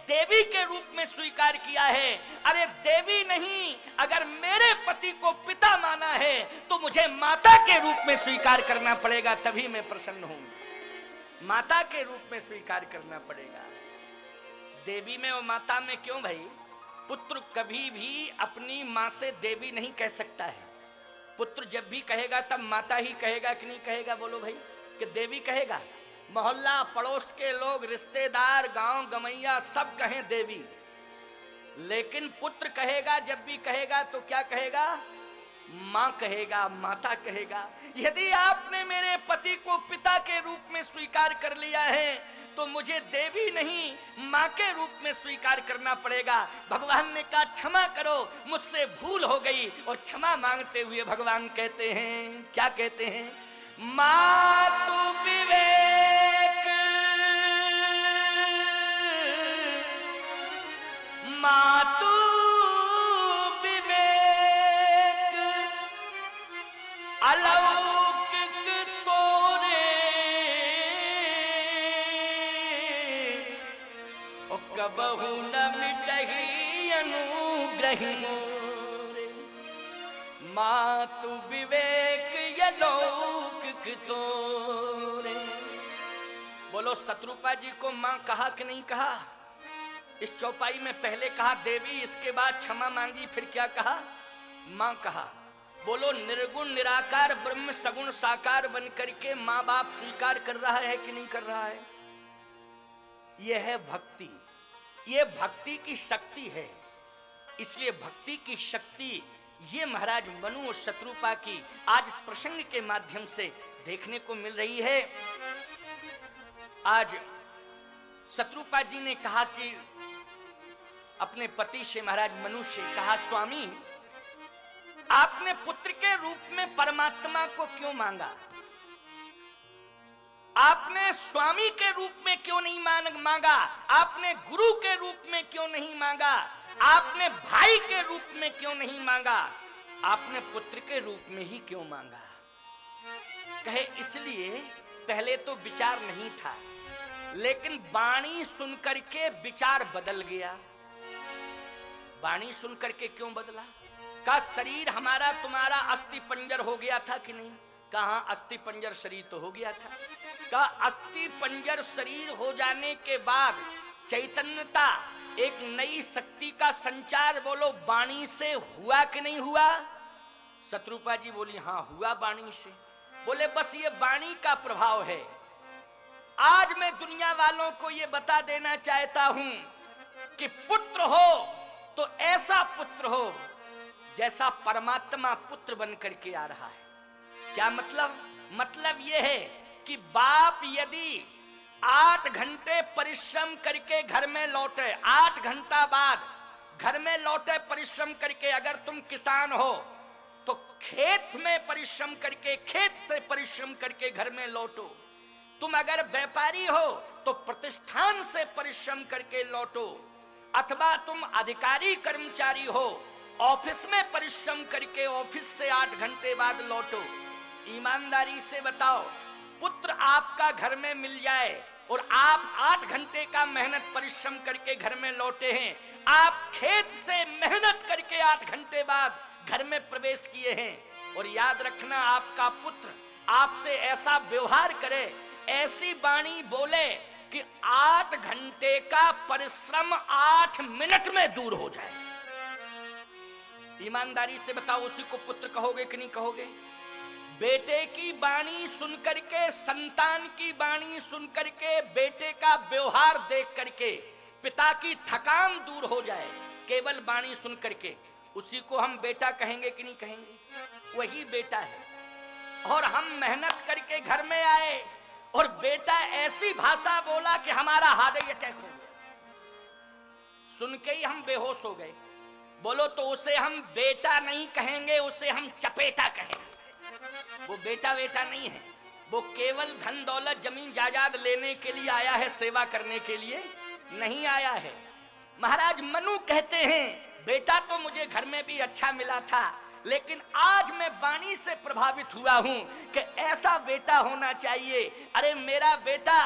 A: देवी के रूप में स्वीकार किया है। अरे देवी नहीं, अगर मेरे पति को पिता माना है तो मुझे माता के रूप में स्वीकार करना पड़ेगा, तभी मैं प्रसन्न हूं। माता के रूप में स्वीकार करना पड़ेगा। देवी में और माता में क्यों भाई? पुत्र कभी भी अपनी मां से देवी नहीं कह सकता है। पुत्र जब भी कहेगा तब माता ही कहेगा कि नहीं कहेगा? बोलो भाई, कि देवी कहेगा? मोहल्ला पड़ोस के लोग, रिश्तेदार, गांव गमैया सब कहें देवी, लेकिन पुत्र कहेगा, जब भी कहेगा तो क्या कहेगा? मां कहेगा, माता कहेगा। यदि आपने मेरे पति को पिता के रूप में स्वीकार कर लिया है तो मुझे देवी नहीं, मां के रूप में स्वीकार करना पड़ेगा। भगवान ने कहा, क्षमा करो, मुझसे भूल हो गई। और क्षमा मांगते हुए भगवान कहते हैं, क्या कहते हैं? मातु विवेक, मातु विवेक, अलौकिक तोरे, ओ कबहु न मिटहि अनुग्रह मोरे। मातु विवेक अलौकिक तोरे। बोलो, शत्रुपा जी को मां कहा कि नहीं कहा? इस चौपाई में पहले कहा देवी, इसके बाद क्षमा मांगी, फिर क्या कहा? मां कहा। बोलो, निर्गुण निराकार ब्रह्म सगुण साकार बन करके मां बाप स्वीकार कर रहा है कि नहीं कर रहा है? यह है भक्ति, ये भक्ति की शक्ति है। इसलिए भक्ति की शक्ति ये महाराज मनु और शत्रुपा की आज प्रसंग के माध्यम से देखने को मिल रही है। आज शत्रुपा जी ने कहा कि अपने पति से, महाराज मनु से कहा, स्वामी आपने पुत्र के रूप में परमात्मा को क्यों मांगा? आपने स्वामी के रूप में क्यों नहीं मांगा? आपने गुरु के रूप में क्यों नहीं मांगा? आपने भाई के रूप में क्यों नहीं मांगा? आपने पुत्र के रूप में ही क्यों मांगा? कहे, इसलिए पहले तो विचार नहीं था, लेकिन वाणी सुनकर के विचार बदल गया। वाणी सुनकर के क्यों बदला? का शरीर हमारा तुम्हारा अस्थि पंजर हो गया था कि नहीं? कहां अस्थि पंजर शरीर तो हो गया था। का अस्थि पंजर शरीर हो जाने के बाद चैतन्यता, एक नई शक्ति का संचार, बोलो, वाणी से हुआ कि नहीं हुआ? शत्रुपा जी बोली, हां हुआ वाणी से। बोले, बस ये वाणी का प्रभाव है। आज मैं दुनिया वालों को ये बता देना चाहता हूं कि पुत्र हो तो ऐसा पुत्र हो जैसा परमात्मा पुत्र बन करके आ रहा है। क्या मतलब? मतलब ये है कि बाप यदि 8 घंटे परिश्रम करके घर में लौटे, 8 घंटा बाद घर में लौटे परिश्रम करके, अगर तुम किसान हो तो खेत में परिश्रम करके, खेत से परिश्रम करके घर में लौटो। तुम अगर व्यापारी हो तो प्रतिष्ठान से परिश्रम करके लौटो, अथवा तुम अधिकारी कर्मचारी हो, ऑफिस में परिश्रम करके ऑफिस से 8 घंटे बाद लौटो। ईमानदारी से बताओ, पुत्र आपका घर में मिल जाए और आप 8 घंटे का मेहनत परिश्रम करके घर में लौटे हैं, आप खेत से मेहनत करके 8 घंटे बाद घर में प्रवेश किए हैं, और याद रखना आपका पुत्र आपसे ऐसा व्यवहार करे, ऐसी वाणी बोले कि 8 घंटे का परिश्रम 8 मिनट में दूर हो जाए। ईमानदारी से बताओ, उसी को पुत्र कहोगे कि नहीं कहोगे? बेटे की वाणी सुनकर के, संतान की वाणी सुनकर के, बेटे का व्यवहार देख करके पिता की थकान दूर हो जाए, केवल वाणी सुन करके, उसी को हम बेटा कहेंगे कि नहीं कहेंगे? वही बेटा है। और हम मेहनत करके घर में आए और बेटा ऐसी भाषा बोला कि हमारा हार्ट अटैक हो गया, सुन के ही हम बेहोश हो गए। बोलो तो उसे हम बेटा नहीं कहेंगे, उसे हम चपेटा कहेंगे। वो बेटा बेटा नहीं है, वो केवल धन दौलत जमीन जायदाद लेने के लिए आया है, सेवा करने के लिए नहीं आया है। महाराज मनु कहते हैं, बेटा तो मुझे घर में भी अच्छा मिला था, लेकिन आज मैं वाणी से प्रभावित हुआ हूं कि ऐसा बेटा होना चाहिए। अरे मेरा बेटा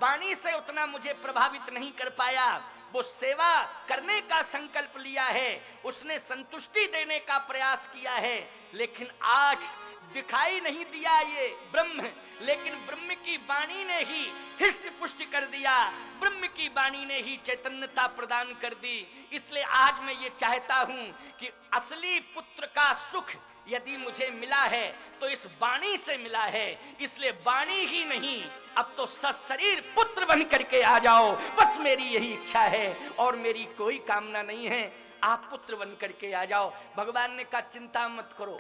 A: वाणी से उतना मुझे प्रभावित नहीं कर पाया, वो सेवा करने का संकल्प लिया है, उसने संतुष्टि देने का प्रयास किया है, लेकिन आज दिखाई नहीं दिया ये ब्रह्म, लेकिन ब्रह्म की वाणी ने ही हिष्ट पुष्ट कर दिया, ब्रह्म की वाणी ने ही चैतन्यता प्रदान कर दी। इसलिए आज मैं ये चाहता हूं कि असली पुत्र का सुख यदि मुझे मिला है तो इस वाणी से मिला है, इसलिए वाणी ही नहीं, अब तो सशरीर पुत्र बन करके आ जाओ, बस मेरी यही इच्छा है और मेरी कोई कामना नहीं है, आप पुत्र बन करके आ जाओ। भगवान ने कहा चिंता मत करो,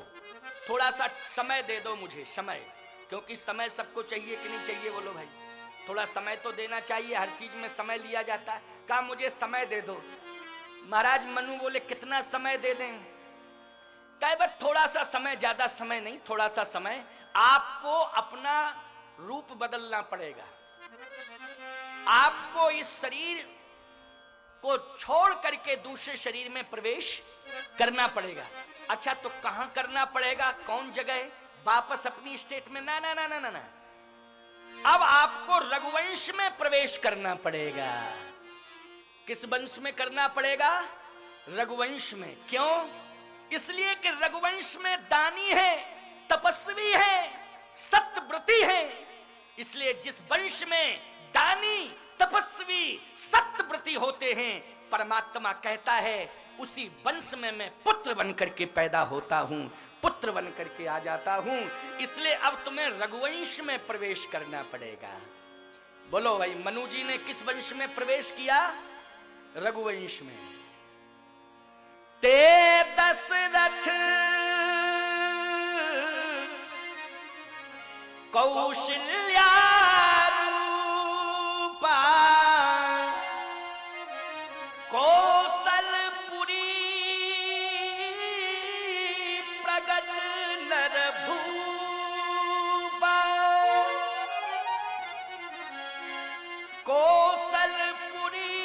A: थोड़ा सा समय दे दो मुझे, समय, क्योंकि समय सबको चाहिए कि नहीं चाहिए? बोलो भाई, थोड़ा समय तो देना चाहिए, हर चीज में समय लिया जाता है। कहा मुझे समय दे दो। महाराज मनु बोले कितना समय दे दें? कहे बस थोड़ा सा समय, ज्यादा समय नहीं, थोड़ा सा समय। आपको अपना रूप बदलना पड़ेगा, आपको इस शरीर को छोड़ करके दूसरे शरीर में प्रवेश करना पड़ेगा। अच्छा तो कहां करना पड़ेगा, कौन जगह? वापस अपनी स्टेट में? ना ना ना ना ना ना, अब आपको रघुवंश में प्रवेश करना पड़ेगा। किस वंश में करना पड़ेगा? रघुवंश में। क्यों? इसलिए कि रघुवंश में दानी है, तपस्वी है, सत्यव्रती है। इसलिए जिस वंश में दानी, तपस्वी, सत्यव्रती होते हैं, परमात्मा कहता है उसी वंश में मैं पुत्र बन करके पैदा होता हूं, पुत्र बन करके आ जाता हूं। इसलिए अब तुम्हें रघुवंश में प्रवेश करना पड़ेगा। बोलो भाई, मनु जी ने किस वंश में प्रवेश किया? रघुवंश में। ते दशरथ कौशल्या रूपा कौशलपुरी प्रगट नर भूपा, कौशलपुरी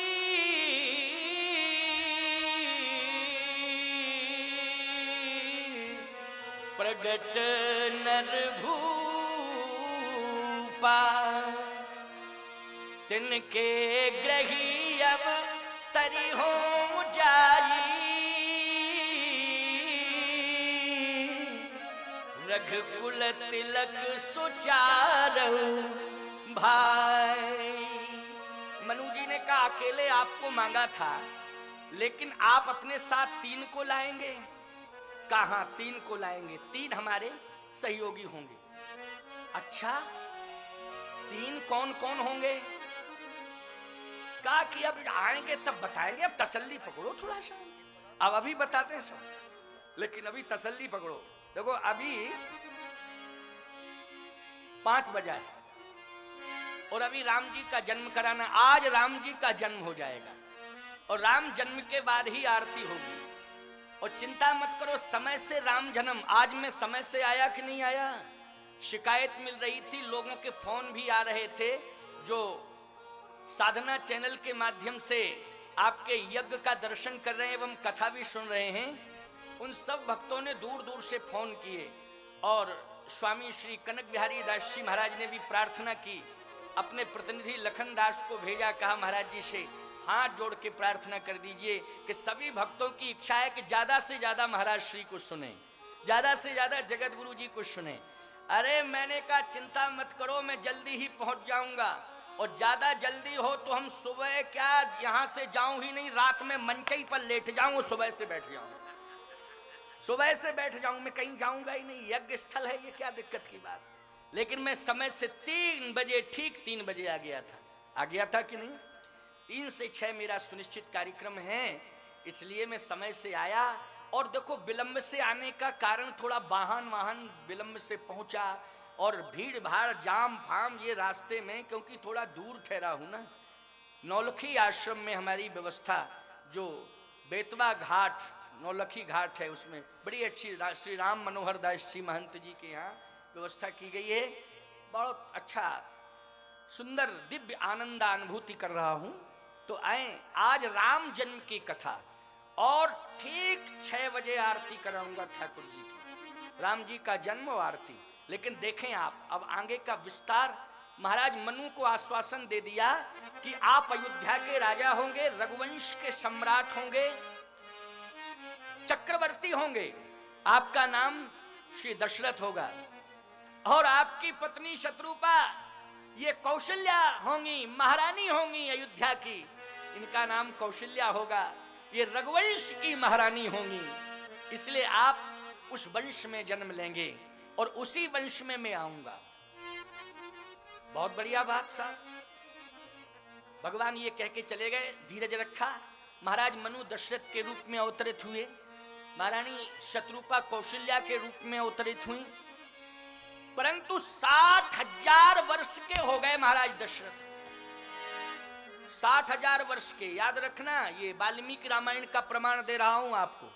A: प्रगट नर भूपा, तिनके ग्रही अब तरी हो जाई, रघुकुल तिलक सुचारु भाई। मनु जी ने कहा अकेले आपको मांगा था, लेकिन आप अपने साथ 3 को लाएंगे। कहा 3 को लाएंगे, 3 हमारे सहयोगी होंगे। अच्छा 3 कौन कौन होंगे? कहा कि अब आएंगे तब बताएंगे, अब तसल्ली पकड़ो थोड़ा सा, अब अभी बताते हैं सब, लेकिन अभी तसल्ली पकड़ो। देखो अभी 5 बजा है, और अभी राम जी का जन्म कराना, आज राम जी का जन्म हो जाएगा और राम जन्म के बाद ही आरती होगी। और चिंता मत करो, समय से राम जन्म, आज में समय से आया कि नहीं आया? शिकायत मिल रही थी, लोगों के फोन भी आ रहे थे जो साधना चैनल के माध्यम से आपके यज्ञ का दर्शन कर रहे हैं एवं कथा भी सुन रहे हैं। उन सब भक्तों ने दूर दूर से फोन किए और स्वामी श्री कनक बिहारी दास जी महाराज ने भी प्रार्थना की, अपने प्रतिनिधि लखन दास को भेजा, कहा महाराज जी से हाथ जोड़ के प्रार्थना कर दीजिए कि सभी भक्तों की इच्छा है कि ज्यादा से ज्यादा महाराज श्री को सुने, ज्यादा से ज्यादा जगत गुरु जी को सुने। अरे मैंने कहा चिंता मत करो, मैं जल्दी ही पहुंच जाऊंगा, और ज्यादा जल्दी हो तो हम सुबह क्या यहां से जाऊं ही नहीं, रात में मंचई पर लेट जाऊं, सुबह से बैठ जाऊं, सुबह से बैठ जाऊं, मैं कहीं जाऊंगा ही नहीं, यज्ञ स्थल है, ये क्या दिक्कत की बात। लेकिन मैं समय से 3 बजे, ठीक 3 बजे आ गया था कि नहीं? 3 से 6 मेरा सुनिश्चित कार्यक्रम है, इसलिए मैं समय से आया। और देखो विलंब से आने का कारण थोड़ा वाहन विलंब से पहुंचा और भीड़ भाड़ जाम फाम ये रास्ते में, क्योंकि थोड़ा दूर ठहरा हूं ना। नौलखी आश्रम में हमारी व्यवस्था, जो बेतवा घाट नौलखी घाट है, उसमें बड़ी अच्छी श्री राम मनोहर दास जी महंत जी के यहाँ व्यवस्था की गई है। बहुत अच्छा सुंदर दिव्य आनंद अनुभूति कर रहा हूं। तो आए, आज राम जन्म की कथा, और ठीक 6 बजे आरती कराऊंगा ठाकुर जी की, राम जी का जन्म और आरती। लेकिन देखें आप, अब आगे का विस्तार। महाराज मनु को आश्वासन दे दिया कि आप अयोध्या के राजा होंगे, रघुवंश के सम्राट होंगे, चक्रवर्ती होंगे, आपका नाम श्री दशरथ होगा, और आपकी पत्नी शत्रुपा ये कौशल्या होंगी, महारानी होंगी अयोध्या की, इनका नाम कौशल्या होगा, ये रघुवंश की महारानी होंगी। इसलिए आप उस वंश में जन्म लेंगे और उसी वंश में मैं आऊंगा। बहुत बढ़िया बात साहब। भगवान ये कह के चले गए, धीरज रखा। महाराज मनु दशरथ के रूप में अवतरित हुए, महारानी शत्रुपा कौशल्या के रूप में अवतरित हुई, परंतु 60,000 वर्ष के हो गए महाराज दशरथ। 60,000 वर्ष के, याद रखना, ये वाल्मीकि रामायण का प्रमाण दे रहा हूं आपको।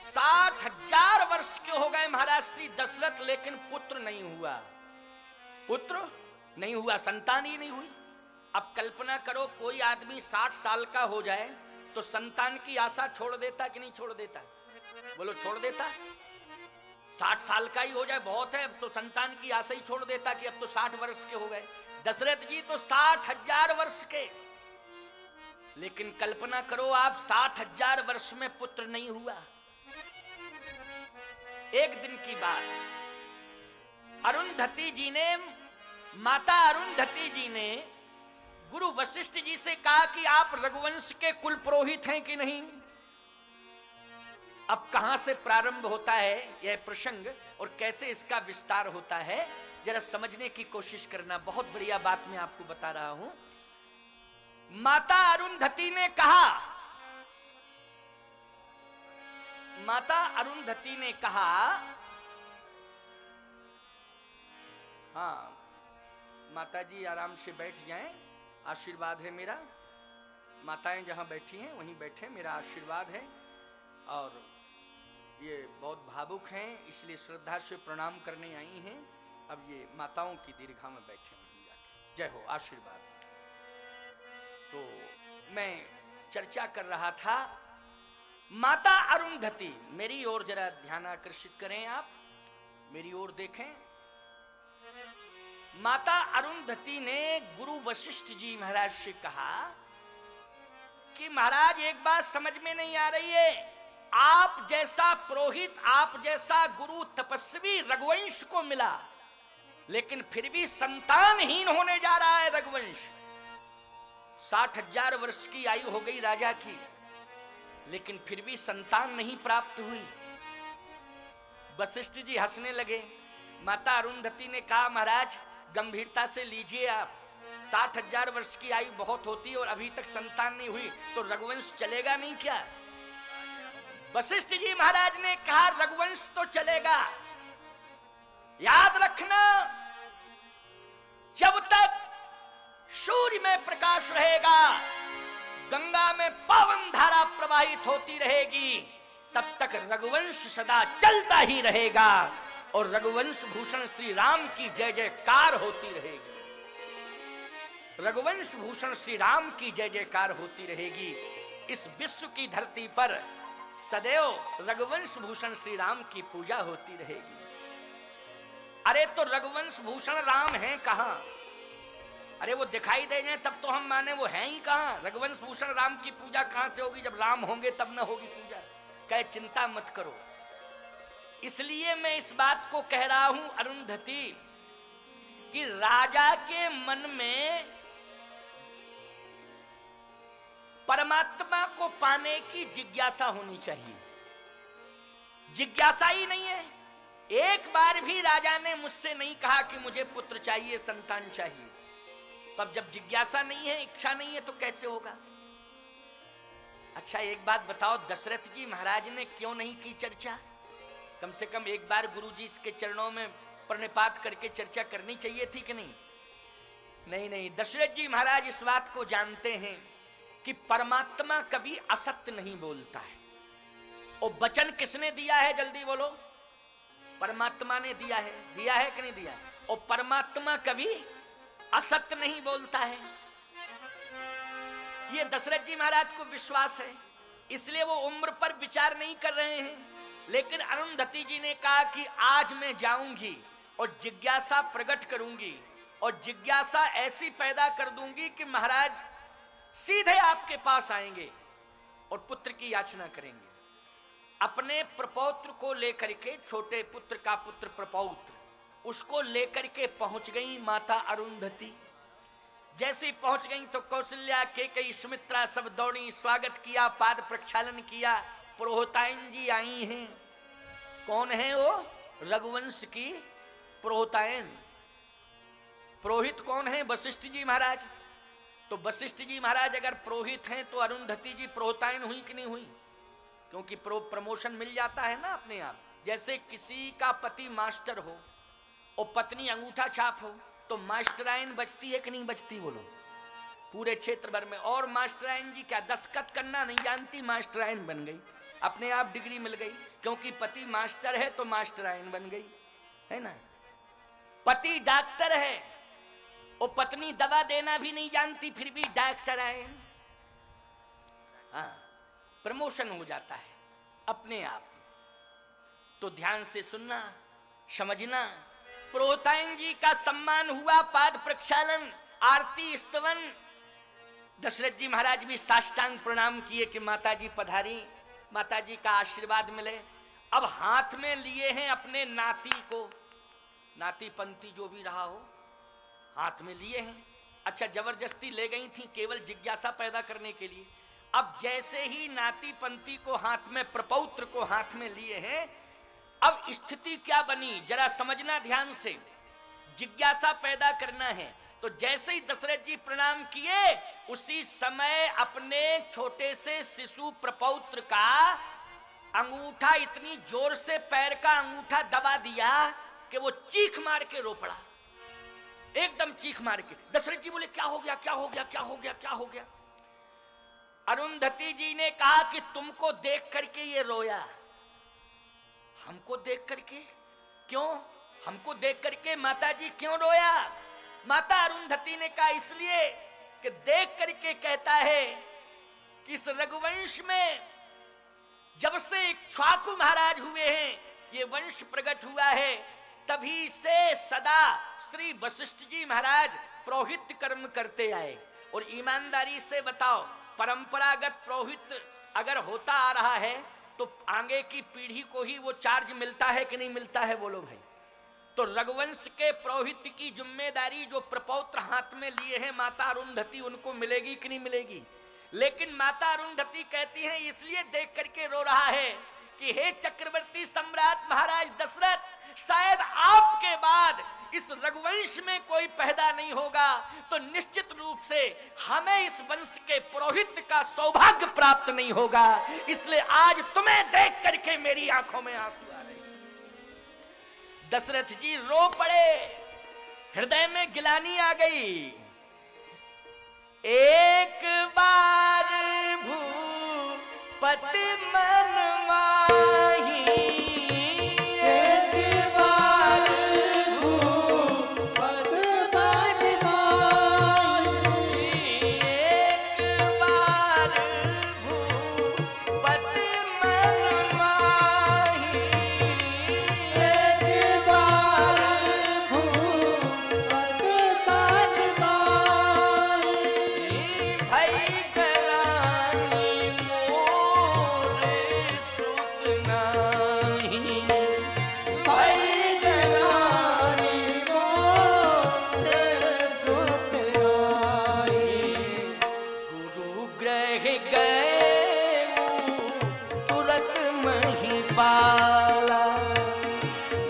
A: 60,000 वर्ष के हो गए महाराज श्री दशरथ, लेकिन पुत्र नहीं हुआ, पुत्र नहीं हुआ, संतान ही नहीं हुई। अब कल्पना करो, कोई आदमी 60 साल का हो जाए तो संतान की आशा छोड़ देता कि नहीं छोड़ देता? बोलो छोड़ देता। 60 साल का ही हो जाए बहुत है, अब तो संतान की आशा ही छोड़ देता कि अब तो 60 वर्ष के हो गए। दशरथ जी तो 60,000 वर्ष के, लेकिन कल्पना करो आप, 60,000 वर्ष में पुत्र नहीं हुआ। एक दिन की बात, अरुंधति जी ने, माता अरुंधति जी ने गुरु वशिष्ठ जी से कहा कि आप रघुवंश के कुल पुरोहित हैं कि नहीं। अब कहां से प्रारंभ होता है यह प्रसंग और कैसे इसका विस्तार होता है, जरा समझने की कोशिश करना। बहुत बढ़िया बात मैं आपको बता रहा हूं। माता अरुंधति ने कहा, माता अरुंधति ने कहा, हाँ माता जी आराम से बैठ जाएं, आशीर्वाद है मेरा। माताएं जहां बैठी हैं वहीं बैठे, मेरा आशीर्वाद है। और ये बहुत भावुक हैं, इसलिए श्रद्धा से प्रणाम करने आई हैं। अब ये माताओं की दीर्घा में बैठे वहीं जाके, जय हो, आशीर्वाद। तो मैं चर्चा कर रहा था, माता अरुंधति, मेरी ओर जरा ध्यान आकर्षित करें, आप मेरी ओर देखें। माता अरुंधति ने गुरु वशिष्ठ जी महाराज से कहा कि महाराज एक बात समझ में नहीं आ रही है, आप जैसा पुरोहित, आप जैसा गुरु तपस्वी रघुवंश को मिला, लेकिन फिर भी संतानहीन होने जा रहा है रघुवंश। 60,000 वर्ष की आयु हो गई राजा की, लेकिन फिर भी संतान नहीं प्राप्त हुई। वशिष्ठ जी हंसने लगे। माता अरुंधति ने कहा, महाराज गंभीरता से लीजिए आप, 60,000 वर्ष की आयु बहुत होती है और अभी तक संतान नहीं हुई तो रघुवंश चलेगा नहीं क्या? वशिष्ठ जी महाराज ने कहा, रघुवंश तो चलेगा, याद रखना जब तक सूर्य में प्रकाश रहेगा, गंगा में पावन धारा प्रवाहित होती रहेगी, तब तक रघुवंश सदा चलता ही रहेगा और रघुवंश भूषण श्री राम की जय जयकार होती रहेगी। रघुवंश भूषण श्री राम की जय जयकार होती रहेगी। इस विश्व की धरती पर सदैव रघुवंश भूषण श्री राम की पूजा होती रहेगी। अरे तो रघुवंश भूषण राम है कहां? अरे वो दिखाई दे जाए तब तो हम माने वो है ही कहां? रघुवंश भूषण राम की पूजा कहां से होगी? जब राम होंगे तब न होगी पूजा। कहे चिंता मत करो। इसलिए मैं इस बात को कह रहा हूं अरुंधति कि राजा के मन में परमात्मा को पाने की जिज्ञासा होनी चाहिए। जिज्ञासा ही नहीं है। एक बार भी राजा ने मुझसे नहीं कहा कि मुझे पुत्र चाहिए, संतान चाहिए। तब जब जिज्ञासा नहीं है, इच्छा नहीं है, तो कैसे होगा? अच्छा एक बात बताओ, दशरथ जी महाराज ने क्यों नहीं की चर्चा? कम से कम एक बार गुरुजी के चरणों में प्रणिपात करके चर्चा करनी चाहिए थी कि नहीं? नहीं नहीं, दशरथ जी महाराज इस बात को जानते हैं कि परमात्मा कभी असत्य नहीं बोलता है। और वचन किसने दिया है? जल्दी बोलो। परमात्मा ने दिया है। दिया है कि नहीं दिया? और परमात्मा कभी असत्य नहीं बोलता है। ये दशरथ जी महाराज को विश्वास है, इसलिए वो उम्र पर विचार नहीं कर रहे हैं। लेकिन अरुंधति जी ने कहा कि आज मैं जाऊंगी और जिज्ञासा प्रकट करूंगी और जिज्ञासा ऐसी पैदा कर दूंगी कि महाराज सीधे आपके पास आएंगे और पुत्र की याचना करेंगे। अपने प्रपौत्र को लेकर के, छोटे पुत्र का पुत्र प्रपौत्र, उसको लेकर के पहुंच गई माता अरुंधति। जैसे ही पहुंच गई तो कौशल्या, केकई, सुमित्रा सब दौड़ी, स्वागत किया, पाद प्रक्षालन किया। पुरोहितायन जी आई हैं। कौन है वो? रघुवंश की पुरोहितायन। पुरोहित कौन है? वशिष्ठ जी महाराज। तो वशिष्ठ जी महाराज अगर पुरोहित हैं तो अरुंधति जी पुरोहितायन हुई कि नहीं हुई? क्योंकि प्रमोशन मिल जाता है ना अपने आप। जैसे किसी का पति मास्टर हो और पत्नी अंगूठा छाप हो तो मास्टरायन बचती है कि नहीं बचती? बोलो। पूरे क्षेत्र भर में। और मास्टरायन जी क्या दस्तखत करना नहीं जानती, मास्टरायन बन गई, अपने आप डिग्री मिल गई। क्योंकि पति मास्टर है तो मास्टरायन बन गई, है ना। पति डॉक्टर है और पत्नी दवा देना भी नहीं जानती, फिर भी डॉक्टरायन। हाँ, प्रमोशन हो जाता है अपने आप। तो ध्यान से सुनना, समझना। पुरोहितायन जी का सम्मान हुआ, पाद प्रक्षालन, आरती, स्तवन। दशरथ जी महाराज भी साष्टांग प्रणाम किए कि माता जी पधारी, माता जी का आशीर्वाद मिले। अब हाथ में लिए हैं अपने नाती को, नाती पंती जो भी रहा हो, हाथ में लिए हैं। अच्छा, जबरदस्ती ले गई थी केवल जिज्ञासा पैदा करने के लिए। अब जैसे ही नाती पंती को हाथ में, प्रपौत्र को हाथ में लिए हैं, अब स्थिति क्या बनी जरा समझना ध्यान से। जिज्ञासा पैदा करना है। तो जैसे ही दशरथ जी प्रणाम किए, उसी समय अपने छोटे से शिशु प्रपौत्र का अंगूठा इतनी जोर से, पैर का अंगूठा दबा दिया कि वो चीख मार के रो पड़ा, एकदम चीख मार के। दशरथ जी बोले क्या हो गया, क्या हो गया, क्या हो गया, क्या हो गया? अरुंधति जी ने कहा कि तुमको देख करके ये रोया। हमको देख करके? क्यों हमको देख करके माता जी क्यों रोया? माता अरुंधति ने कहा इसलिए कि देख करके कहता है कि इस रघुवंश में जब से इक्ष्वाकु महाराज हुए हैं, ये वंश प्रकट हुआ है, तभी से सदा श्री वशिष्ठ जी महाराज पुरोहित कर्म करते आए। और ईमानदारी से बताओ, परंपरागत पुरोहित अगर होता आ रहा है तो आगे की पीढ़ी को ही वो चार्ज मिलता है कि नहीं मिलता है? बोलो भाई। तो रघुवंश के पुरोहित की जिम्मेदारी जो प्रपौत्र हाथ में लिए हैं माता अरुंधति, उनको मिलेगी कि नहीं मिलेगी? लेकिन माता अरुंधति कहती हैं इसलिए देख करके रो रहा है कि हे चक्रवर्ती सम्राट महाराज दशरथ, शायद आपके बाद इस रघुवंश में कोई पैदा नहीं होगा, तो निश्चित रूप से हमें इस वंश के पुरोहित का सौभाग्य प्राप्त नहीं होगा। इसलिए आज तुम्हें देख करके मेरी आंखों में आंसू आ रहे। दशरथ जी रो पड़े, हृदय में गिलानी आ गई। एक बार भूपत मन माही,
B: एक बार भूपत मन माही,
A: एक बार भूपत मन माही,
B: एक बार भूपत मन माही,
A: भई गलानी मोर सुत नाही,
B: भई गलानी मोर सुत नाही,
A: गुरु ग्रह गए तुरत महिपाला,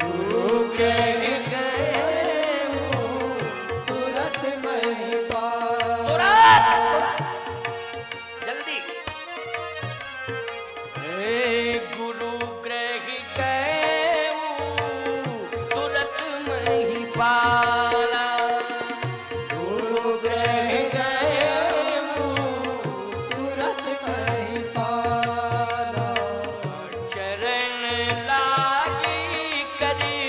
B: गुरु कह गए तुरत महिपाला,
A: जल्दी हे गुरु ग्रह गए तुरत महिपाला,
B: गुरु कह गए तुरत महिपाला,
A: चरण लागी करी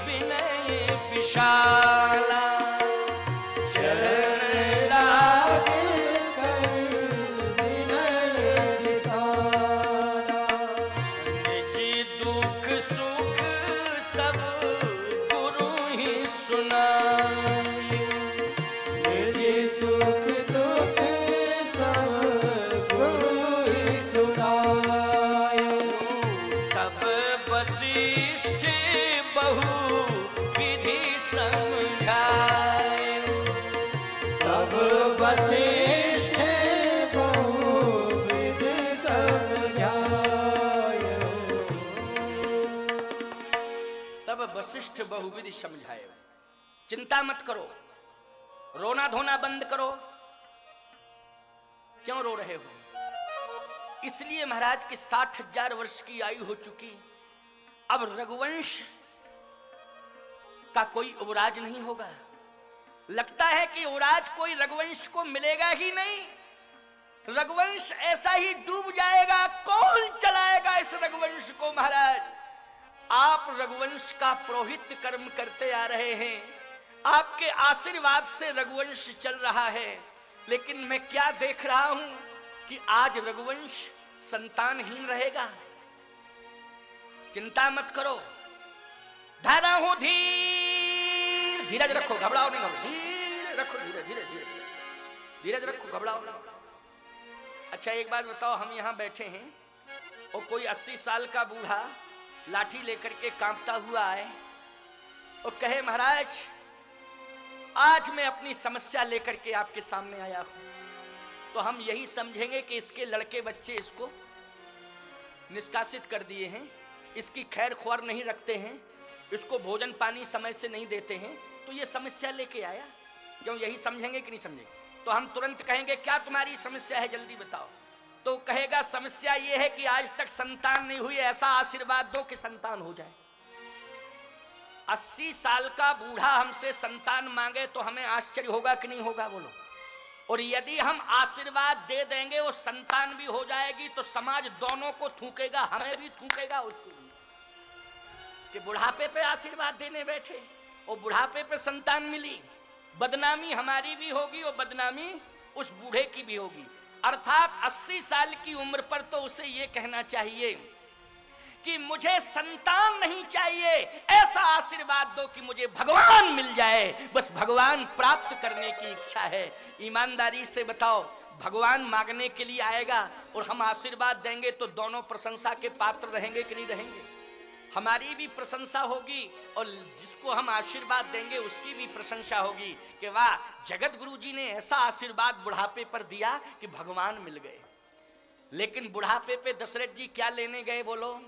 A: विनय विशाला, चरण लागी
B: लागे कर विनय विशाला,
A: निज दुख सुख सब गुरु ही सुनाई,
B: निज सुख दुख सब गुरु ही सुनायो,
A: तब वशिष्ठ बहु विधि समझाए,
B: तब वशिष्ठ बहुविध समझायो,
A: तब वशिष्ठ बहुविधि समझाए। चिंता मत करो, रोना धोना बंद करो। क्यों रो रहे हो? इसलिए महाराज की 60,000 वर्ष की आयु हो चुकी, अब रघुवंश का कोई युवराज नहीं होगा। लगता है कि युवराज कोई रघुवंश को मिलेगा ही नहीं, रघुवंश ऐसा ही डूब जाएगा। कौन चलाएगा इस रघुवंश को? महाराज, आप रघुवंश का पुरोहित कर्म करते आ रहे हैं, आपके आशीर्वाद से रघुवंश चल रहा है, लेकिन मैं क्या देख रहा हूं कि आज रघुवंश संतानहीन रहेगा। चिंता मत करो, धारा हो धीर, धीरज रखो, घबराओ नहीं, धीरज रखो, धीरे धीरे धीरे धीरज रखो, घबराओ नहीं। अच्छा एक बात बताओ, हम यहाँ बैठे हैं और कोई 80 साल का बूढ़ा लाठी लेकर के कांपता हुआ आए और कहे महाराज आज मैं अपनी समस्या लेकर के आपके सामने आया हूं, तो हम यही समझेंगे कि इसके लड़के बच्चे इसको निष्कासित कर दिए हैं, इसकी खैर ख्वार नहीं रखते हैं, इसको भोजन पानी समय से नहीं देते हैं, तो ये समस्या लेके आया। क्यों यही समझेंगे कि नहीं समझेंगे? तो हम तुरंत कहेंगे क्या तुम्हारी समस्या है, जल्दी बताओ। तो कहेगा समस्या ये है कि आज तक संतान नहीं हुई, ऐसा आशीर्वाद दो कि संतान हो जाए। 80 साल का बूढ़ा हमसे संतान मांगे तो हमें आश्चर्य होगा कि नहीं होगा? बोलो। और यदि हम आशीर्वाद दे देंगे वो संतान भी हो जाएगी, तो समाज दोनों को थूकेगा, हमें भी थूकेगा, उसको भी। कि बुढ़ापे पे आशीर्वाद देने बैठे और बुढ़ापे पे संतान मिली, बदनामी हमारी भी होगी और बदनामी उस बूढ़े की भी होगी। अर्थात 80 साल की उम्र पर तो उसे ये कहना चाहिए कि मुझे संतान नहीं चाहिए, ऐसा आशीर्वाद दो कि मुझे भगवान मिल जाए, बस भगवान प्राप्त करने की इच्छा है। ईमानदारी से बताओ, भगवान मांगने के लिए आएगा और हम आशीर्वाद देंगे तो दोनों प्रशंसा के पात्र रहेंगे कि नहीं रहेंगे? हमारी भी प्रशंसा होगी और जिसको हम आशीर्वाद देंगे उसकी भी प्रशंसा होगी कि वाह, जगत गुरु जी ने ऐसा आशीर्वाद बुढ़ापे पर दिया कि भगवान मिल गए। लेकिन बुढ़ापे पे दशरथ जी क्या लेने गए बोलो?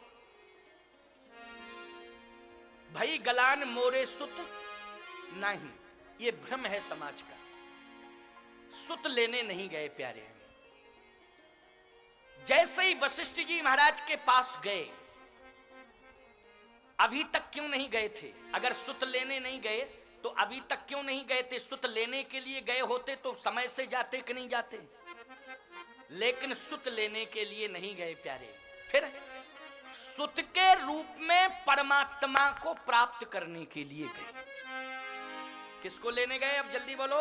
A: भई गलान मोरे सुत नहीं, ये भ्रम है समाज का। सुत लेने नहीं गए प्यारे। जैसे ही वशिष्ठ जी महाराज के पास गए, अभी तक क्यों नहीं गए थे? अगर सुत लेने नहीं गए तो अभी तक क्यों नहीं गए थे? सुत लेने के लिए गए होते तो समय से जाते कि नहीं जाते? लेकिन सुत लेने के लिए नहीं गए प्यारे, फिर सुत के रूप में परमात्मा को प्राप्त करने के लिए गए। किसको लेने गए? अब जल्दी बोलो।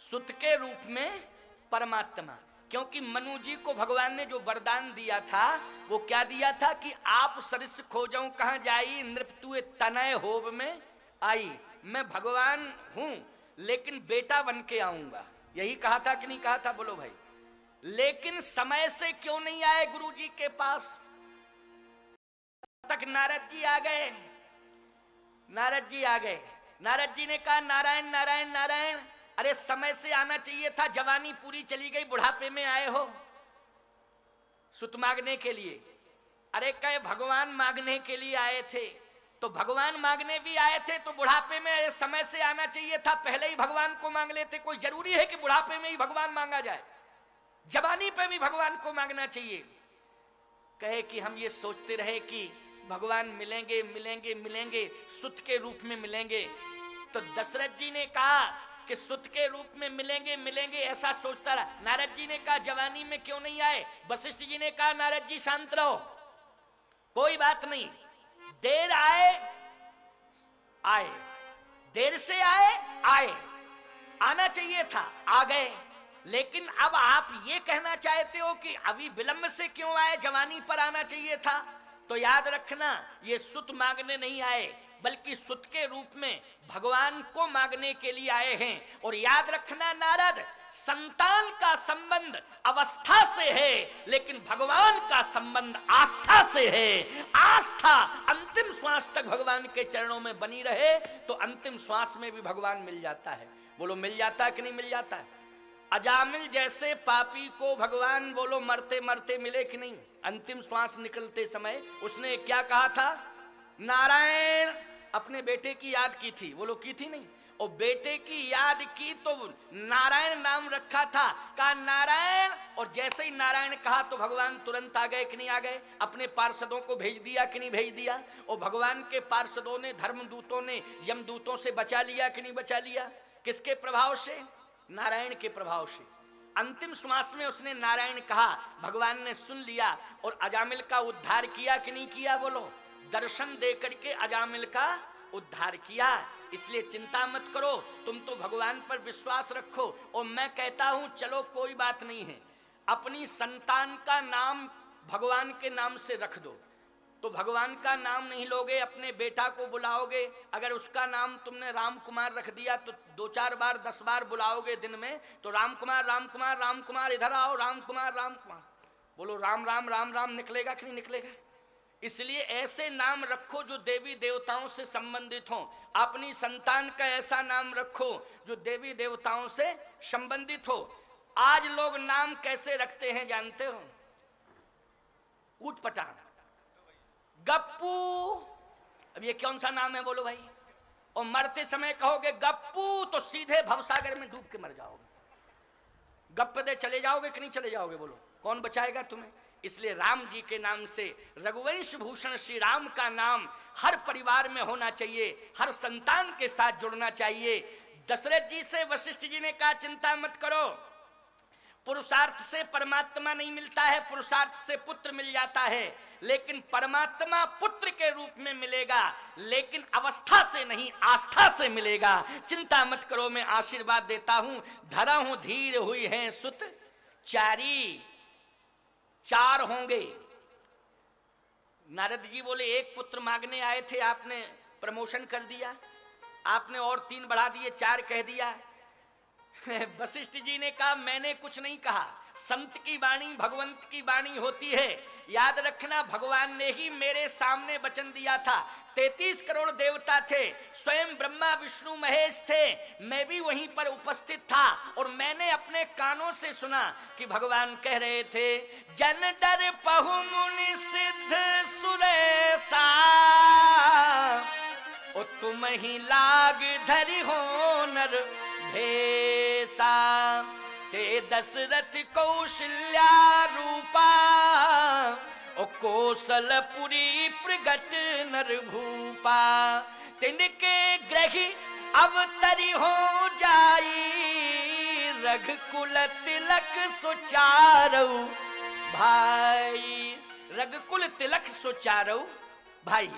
A: सुत के रूप में परमात्मा। क्योंकि मनु जी को भगवान ने जो वरदान दिया था वो क्या दिया था कि आप सरिस खोजऊं कहां जाई, नृपतुए तनय होब में आई। मैं भगवान हूं लेकिन बेटा बन के आऊंगा, यही कहा था कि नहीं कहा था? बोलो भाई। लेकिन समय से क्यों नहीं आए गुरु जी के पास? तक नारद जी आ गए। नारद जी आ गए। नारद जी ने कहा नारायण नारायण नारायण, अरे समय से आना चाहिए था, जवानी पूरी चली गई, बुढ़ापे में आए हो सुत मांगने के लिए। अरे कहे भगवान मांगने के लिए आए थे, तो भगवान मांगने भी आए थे तो बुढ़ापे में समय से आना चाहिए था, पहले ही भगवान को मांग लेते। कोई जरूरी है कि बुढ़ापे में ही भगवान मांगा जाए? जवानी पे भी भगवान को मांगना चाहिए। कहे कि हम ये सोचते रहे कि भगवान मिलेंगे मिलेंगे मिलेंगे, सुत के रूप में मिलेंगे। तो दशरथ जी ने कहा कि सुत के रूप में मिलेंगे मिलेंगे, ऐसा सोचता रहा। नारद जी ने कहा जवानी में क्यों नहीं आए? वशिष्ठ जी ने कहा नारद जी शांत रहो, कोई बात नहीं, देर आए आए, देर से आए आए, आना चाहिए था, आ गए। लेकिन अब आप ये कहना चाहते हो कि अभी विलंब से क्यों आए, जवानी पर आना चाहिए था। तो याद रखना, ये सुत मांगने नहीं आए, बल्कि सुत के रूप में भगवान को मांगने के लिए आए हैं। और याद रखना नारद, संतान का संबंध अवस्था से है, लेकिन भगवान का संबंध आस्था से है। आस्था अंतिम श्वास तक भगवान के चरणों में बनी रहे तो अंतिम श्वास में भी भगवान मिल जाता है। बोलो मिल जाता है कि नहीं मिल जाता है? अजामिल जैसे पापी को भगवान बोलो मरते मरते मिले कि नहीं? अंतिम श्वास निकलते समय उसने क्या कहा था? नारायण, अपने बेटे की याद की थी, बोलो की थी नहीं? और बेटे की याद की तो नारायण नाम रखा था, कहा नारायण। और जैसे ही नारायण कहा तो भगवान तुरंत आ गए कि नहीं आ गए? अपने पार्षदों को भेज दिया कि नहीं भेज दिया? और भगवान के पार्षदों ने, धर्मदूतों ने यमदूतों से बचा लिया कि नहीं बचा लिया? किसके प्रभाव से? नारायण के प्रभाव से। अंतिम श्वास में उसने नारायण कहा, भगवान ने सुन लिया और अजामिल का उद्धार किया कि नहीं किया? बोलो। दर्शन दे करके अजामिल का उद्धार किया। इसलिए चिंता मत करो, तुम तो भगवान पर विश्वास रखो। और मैं कहता हूं चलो कोई बात नहीं है, अपनी संतान का नाम भगवान के नाम से रख दो। तो भगवान का नाम नहीं लोगे, अपने बेटा को बुलाओगे, अगर उसका नाम तुमने राम कुमार रख दिया तो 2-4 बार 10 बार बुलाओगे दिन में, तो राम कुमार राम कुमार राम कुमार इधर आओ, राम कुमार राम कुमार, बोलो राम राम राम राम, निकलेगा कि नहीं निकलेगा? इसलिए ऐसे नाम रखो जो देवी देवताओं से संबंधित हो। अपनी संतान का ऐसा नाम रखो जो देवी देवताओं से संबंधित हो। आज लोग नाम कैसे रखते हैं जानते हो? ऊटपटांग, गप्पू। अब ये कौन सा नाम है बोलो भाई? और मरते समय कहोगे गप्पू तो सीधे भवसागर में डूब के मर जाओगे। गप्प दे चले जाओगे कि नहीं चले जाओगे? बोलो कौन बचाएगा तुम्हें? इसलिए राम जी के नाम से रघुवंश भूषण श्री राम का नाम हर परिवार में होना चाहिए, हर संतान के साथ जुड़ना चाहिए। दशरथ जी से वशिष्ठ जी ने कहा चिंता मत करो, पुरुषार्थ से परमात्मा नहीं मिलता है, पुरुषार्थ से पुत्र मिल जाता है। लेकिन परमात्मा पुत्र के रूप में मिलेगा, लेकिन अवस्था से नहीं आस्था से मिलेगा। चिंता मत करो, मैं आशीर्वाद देता हूं। धरा हूं धीर हुई है सुत चारी, 4 होंगे। नारद जी बोले एक पुत्र मांगने आए थे, आपने प्रमोशन कर दिया, आपने और 3 बढ़ा दिए, 4 कह दिया। वशिष्ठ जी ने कहा मैंने कुछ नहीं कहा, संत की वाणी भगवंत की वाणी होती है। याद रखना, भगवान ने ही मेरे सामने वचन दिया था। 33 करोड़ देवता थे, स्वयं ब्रह्मा विष्णु महेश थे, मैं भी वहीं पर उपस्थित था। और मैंने अपने कानों से सुना कि भगवान कह रहे थे जन डर पहु मुनि सिद्ध सुरेसा, ओ तुम ही लाग धरि हो नर भेसा, ते दशरथ कौशल्या रूपा, ओ कौशलपुरी प्रगट नर भूपा, तिनके ग्रही अब तरी हो जाई रघुकुल तिलक सुचारौ भाई। रघुकुल तिलक सुचारौ भाई।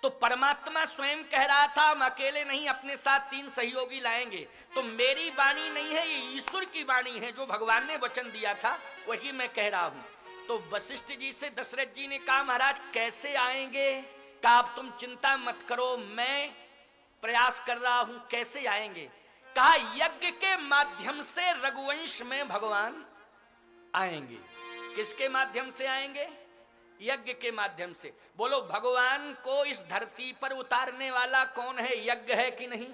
A: तो परमात्मा स्वयं कह रहा था हम अकेले नहीं, अपने साथ 3 सहयोगी लाएंगे। तो मेरी वाणी नहीं है, ये ईश्वर की वाणी है, जो भगवान ने वचन दिया था वही मैं कह रहा हूं। तो वशिष्ठ जी से दशरथ जी ने कहा महाराज कैसे आएंगे? कहा अब तुम चिंता मत करो, मैं प्रयास कर रहा हूं, कैसे आएंगे? कहा यज्ञ के माध्यम से रघुवंश में भगवान आएंगे। किसके माध्यम से आएंगे? यज्ञ के माध्यम से। बोलो भगवान को इस धरती पर उतारने वाला कौन है? यज्ञ है कि नहीं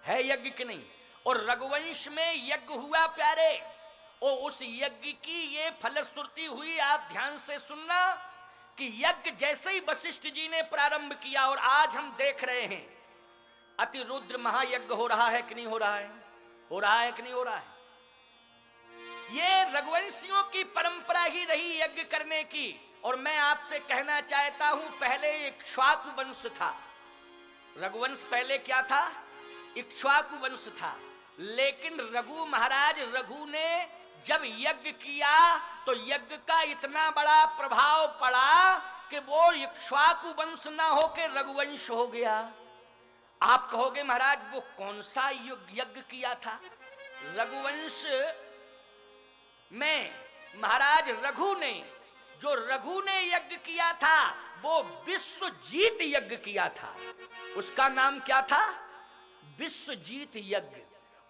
A: है? यज्ञ कि नहीं? और रघुवंश में यज्ञ हुआ प्यारे, और उस यज्ञ की ये फलश्रुति हुई। आप ध्यान से सुनना कि यज्ञ जैसे ही वशिष्ठ जी ने प्रारंभ किया, और आज हम देख रहे हैं अति रुद्र महायज्ञ हो रहा है कि नहीं हो रहा है? हो रहा है कि नहीं हो रहा है? ये रघुवंशियों की परंपरा ही रही यज्ञ करने की। और मैं आपसे कहना चाहता हूं पहले इक्ष्वाकु वंश था। रघुवंश पहले क्या था? इक्ष्वाकु वंश था। लेकिन रघु महाराज रघु ने जब यज्ञ किया तो यज्ञ का इतना बड़ा प्रभाव पड़ा कि वो इक्ष्वाकु वंश ना होकर रघुवंश हो गया। आप कहोगे महाराज वो कौन सा यज्ञ किया था? रघुवंश में महाराज रघु ने, जो रघु ने यज्ञ किया था वो विश्वजीत यज्ञ किया था। उसका नाम क्या था? विश्वजीत यज्ञ।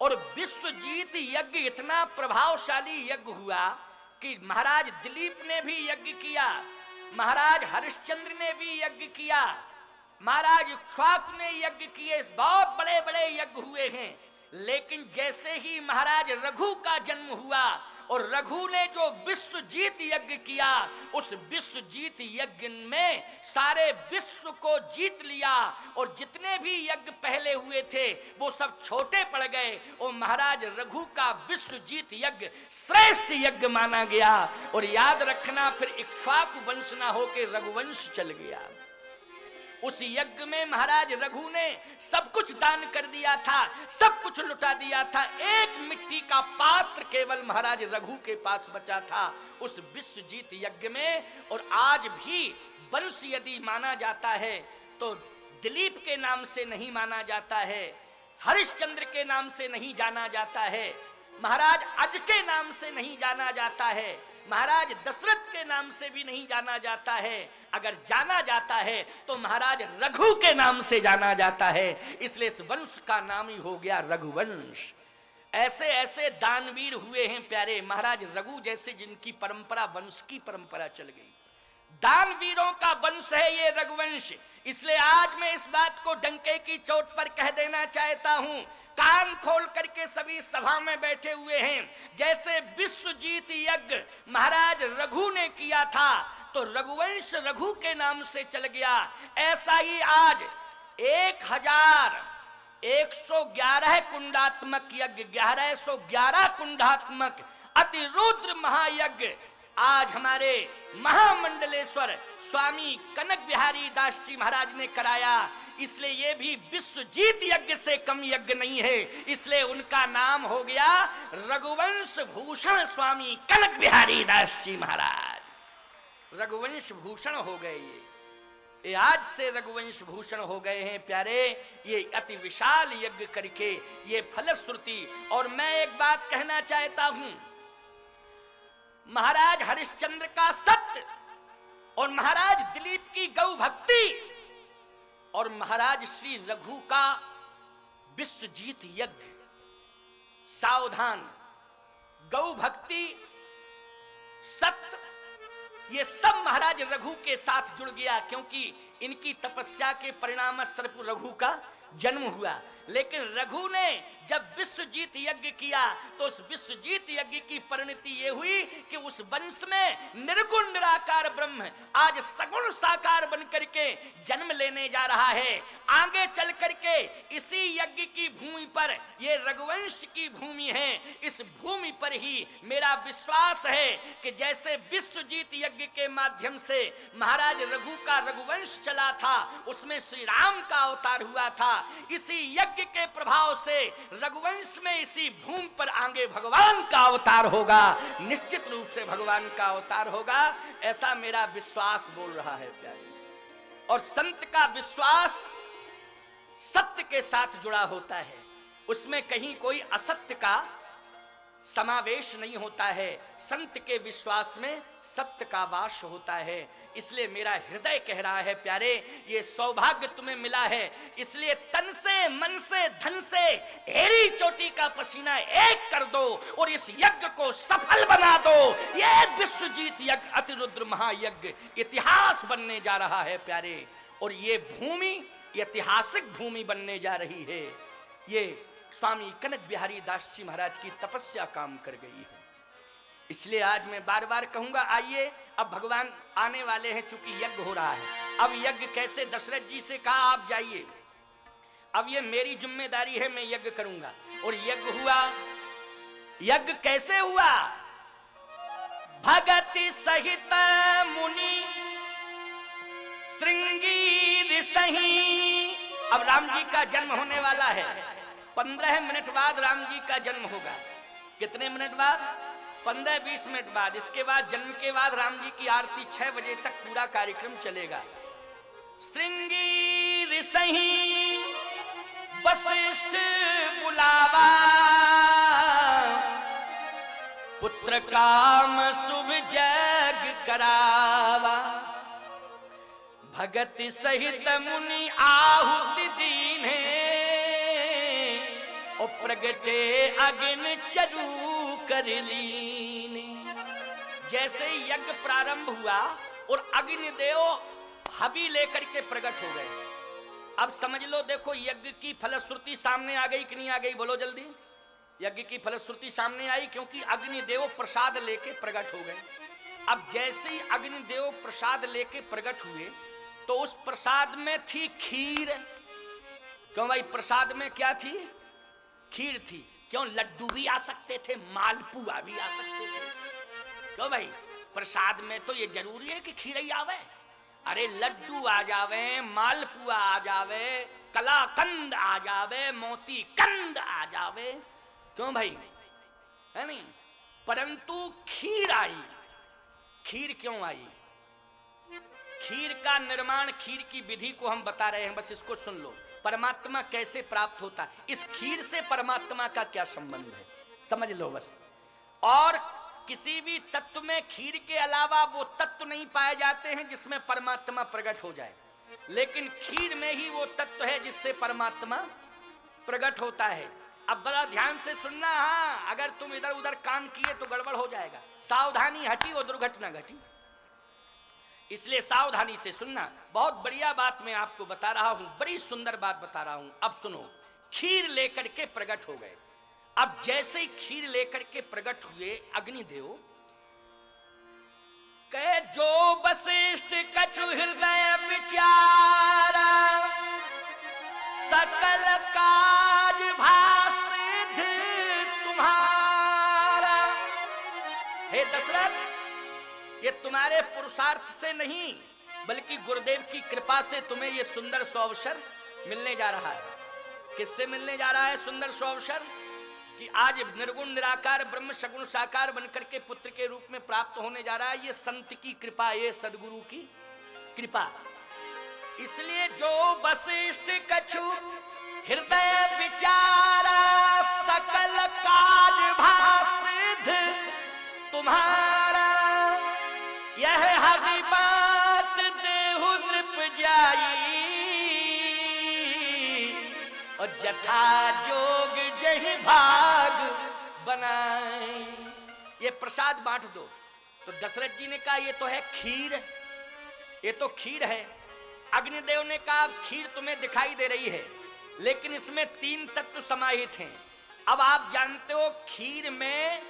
A: और विश्वजीत यज्ञ इतना प्रभावशाली यज्ञ हुआ कि महाराज दिलीप ने भी यज्ञ किया, महाराज हरिश्चंद्र ने भी यज्ञ किया, महाराज इक्ष्वाकु ने यज्ञ किए, बहुत बड़े बड़े यज्ञ हुए हैं। लेकिन जैसे ही महाराज रघु का जन्म हुआ और रघु ने जो विश्वजीत यज्ञ किया, उस विश्वजीत यज्ञ में सारे विश्व को जीत लिया। और जितने भी यज्ञ पहले हुए थे वो सब छोटे पड़ गए, और महाराज रघु का विश्वजीत यज्ञ श्रेष्ठ यज्ञ माना गया। और याद रखना फिर इक्ष्वाकु वंश ना होकर रघुवंश चल गया। उस यज्ञ में महाराज रघु ने सब कुछ दान कर दिया था, सब कुछ लुटा दिया था। एक मिट्टी का पात्र केवल महाराज रघु के पास बचा था उस विश्वजीत यज्ञ में। और आज भी वंश यदि माना जाता है तो दिलीप के नाम से नहीं माना जाता है, हरिश्चंद्र के नाम से नहीं जाना जाता है, महाराज अज के नाम से नहीं जाना जाता है, महाराज दशरथ के नाम से भी नहीं जाना जाता है। अगर जाना जाता है तो महाराज रघु के नाम से जाना जाता है। इसलिए इस वंश का नाम ही हो गया रघुवंश। ऐसे ऐसे दानवीर हुए हैं प्यारे, महाराज रघु जैसे जिनकी परंपरा वंश की परंपरा चल गई। दानवीरों का वंश है ये रघुवंश। इसलिए आज मैं इस बात को डंके की चोट पर कह देना चाहता हूं, कान खोल करके सभी सभा में बैठे हुए हैं। जैसे विश्वजीत यज्ञ महाराज रघु ने किया था तो रघुवंश रघु के नाम से चल गया, ऐसा ही आज 1111 कुंडात्मक यज्ञ, 1111 कुंडात्मक अति रुद्र महायज्ञ आज हमारे महामंडलेश्वर स्वामी कनक बिहारी दास जी महाराज ने कराया। इसलिए ये भी विश्वजीत यज्ञ से कम यज्ञ नहीं है, इसलिए उनका नाम हो गया रघुवंश भूषण स्वामी कनक बिहारी दास जी महाराज। रघुवंश भूषण हो गए ये आज से रघुवंश भूषण हो गए हैं प्यारे, ये अति विशाल यज्ञ करके ये फलश्रुति। और मैं एक बात कहना चाहता हूं, महाराज हरिश्चंद्र का सत्य और महाराज दिलीप की गौ भक्ति और महाराज श्री रघु का विश्वजीत यज्ञ, सावधान, गौ भक्ति, सत्य, ये सब महाराज रघु के साथ जुड़ गया, क्योंकि इनकी तपस्या के परिणाम स्वरूप रघु का जन्म हुआ। लेकिन रघु ने जब विश्वजीत यज्ञ किया तो उस विश्वजीत यज्ञ की परिणति ये हुई कि उस वंश में निर्गुण निराकार ब्रह्म आज सगुण साकार बन करके जन्म लेने जा रहा है। आगे चल करके इसी यज्ञ की भूमि पर, ये रघुवंश की भूमि है, इस भूमि पर ही मेरा विश्वास है कि जैसे विश्वजीत यज्ञ के माध्यम से महाराज रघु का रघुवंश चला था, उसमें श्री राम का अवतार हुआ था, इसी यज्ञ के प्रभाव से रघुवंश में इसी भूमि पर आगे भगवान का अवतार होगा, निश्चित रूप से भगवान का अवतार होगा, ऐसा मेरा विश्वास बोल रहा है प्यारे। और संत का विश्वास सत्य के साथ जुड़ा होता है, उसमें कहीं कोई असत्य का समावेश नहीं होता है। संत के विश्वास में सत्य का वास होता है। इसलिए मेरा हृदय कह रहा है प्यारे, ये सौभाग्य तुम्हें मिला है, इसलिए तन से, मन से, धन से एड़ी चोटी का पसीना एक कर दो और इस यज्ञ को सफल बना दो। ये विश्वजीत यज्ञ, अतिरुद्र महायज्ञ इतिहास बनने जा रहा है प्यारे। और ये भूमि ऐतिहासिक भूमि बनने जा रही है। ये स्वामी कनक बिहारी दास जी महाराज की तपस्या काम कर गई है। इसलिए आज मैं बार बार कहूंगा, आइए अब भगवान आने वाले हैं, चूंकि यज्ञ हो रहा है। अब यज्ञ कैसे, दशरथ जी से कहा आप जाइए, अब ये मेरी जिम्मेदारी है, मैं यज्ञ करूंगा। और यज्ञ हुआ। यज्ञ कैसे हुआ? भगति सहित मुनि श्रृंगी सही। अब राम जी का जन्म होने वाला है, 15 मिनट बाद राम जी का जन्म होगा। कितने मिनट बाद? 15-20 मिनट बाद। इसके बाद जन्म के बाद राम जी की आरती 6 बजे तक पूरा कार्यक्रम चलेगा। श्रृंगी ऋषि वशिष्ठ बुलावा, पुत्र काम शुभ जग करावा। भगति सहित मुनि आहुति दीने, और प्रगटे अग्नि चरु कर लीने। जैसे ही यज्ञ प्रारंभ हुआ और अग्निदेव हवि लेकर के प्रकट हो गए। अब समझ लो, देखो यज्ञ की फलश्रुति सामने आ गई कि नहीं आ गई? बोलो जल्दी। यज्ञ की फलश्रुति सामने आई, क्योंकि अग्निदेव प्रसाद लेके प्रकट हो गए। अब जैसे ही अग्निदेव प्रसाद लेके प्रकट हुए तो उस प्रसाद में थी खीर। क्यों भाई? प्रसाद में क्या थी? खीर थी। क्यों? लड्डू भी आ सकते थे, मालपुआ भी आ सकते थे। क्यों भाई? प्रसाद में तो ये जरूरी है कि खीर ही आवे? अरे लड्डू आ जावे, मालपुआ आ जावे, कलाकंद आ जावे, मोती कंद आ जावे। क्यों भाई? है नहीं? परंतु खीर आई। खीर क्यों आई? खीर का निर्माण, खीर की विधि को हम बता रहे हैं, बस इसको सुन लो। परमात्मा कैसे प्राप्त होता है, इस खीर से परमात्मा का क्या संबंध है, समझ लो बस। और किसी भी तत्व में खीर के अलावा वो तत्व नहीं पाए जाते हैं जिसमें परमात्मा प्रकट हो जाए, लेकिन खीर में ही वो तत्व है जिससे परमात्मा प्रकट होता है। अब बड़ा ध्यान से सुनना। हाँ, अगर तुम इधर उधर कान किए तो गड़बड़ हो जाएगा। सावधानी हटी और दुर्घटना घटी, इसलिए सावधानी से सुनना। बहुत बढ़िया बात मैं आपको बता रहा हूं, बड़ी सुंदर बात बता रहा हूं। अब सुनो। खीर लेकर के प्रकट हो गए। अब जैसे ही खीर लेकर के प्रकट हुए अग्निदेव, कहे जो वशिष्ठ कछु हृदय विचारा, सकल काज भासिद्ध तुम्हारा। हे दशरथ, ये तुम्हारे पुरुषार्थ से नहीं बल्कि गुरुदेव की कृपा से तुम्हें ये सुंदर सुअवसर मिलने जा रहा है। किससे मिलने जा रहा है सुंदर सुअवसर? कि आज निर्गुण निराकार ब्रह्म सगुण साकार बनकर के पुत्र के रूप में प्राप्त होने जा रहा है। ये संत की कृपा, ये सदगुरु की कृपा। इसलिए जो वशिष्ठ कछु हृदय विचारा, सकल काज भासिद्ध तुम्हारा। यह हरि बात देहु नृप जाई, और जथा जोग जहि भाग बनाई। ये प्रसाद बांट दो। तो दशरथ जी ने कहा ये तो है खीर, ये तो खीर है। अग्निदेव ने कहा खीर तुम्हें दिखाई दे रही है, लेकिन इसमें 3 तत्व समाहित हैं। अब आप जानते हो खीर में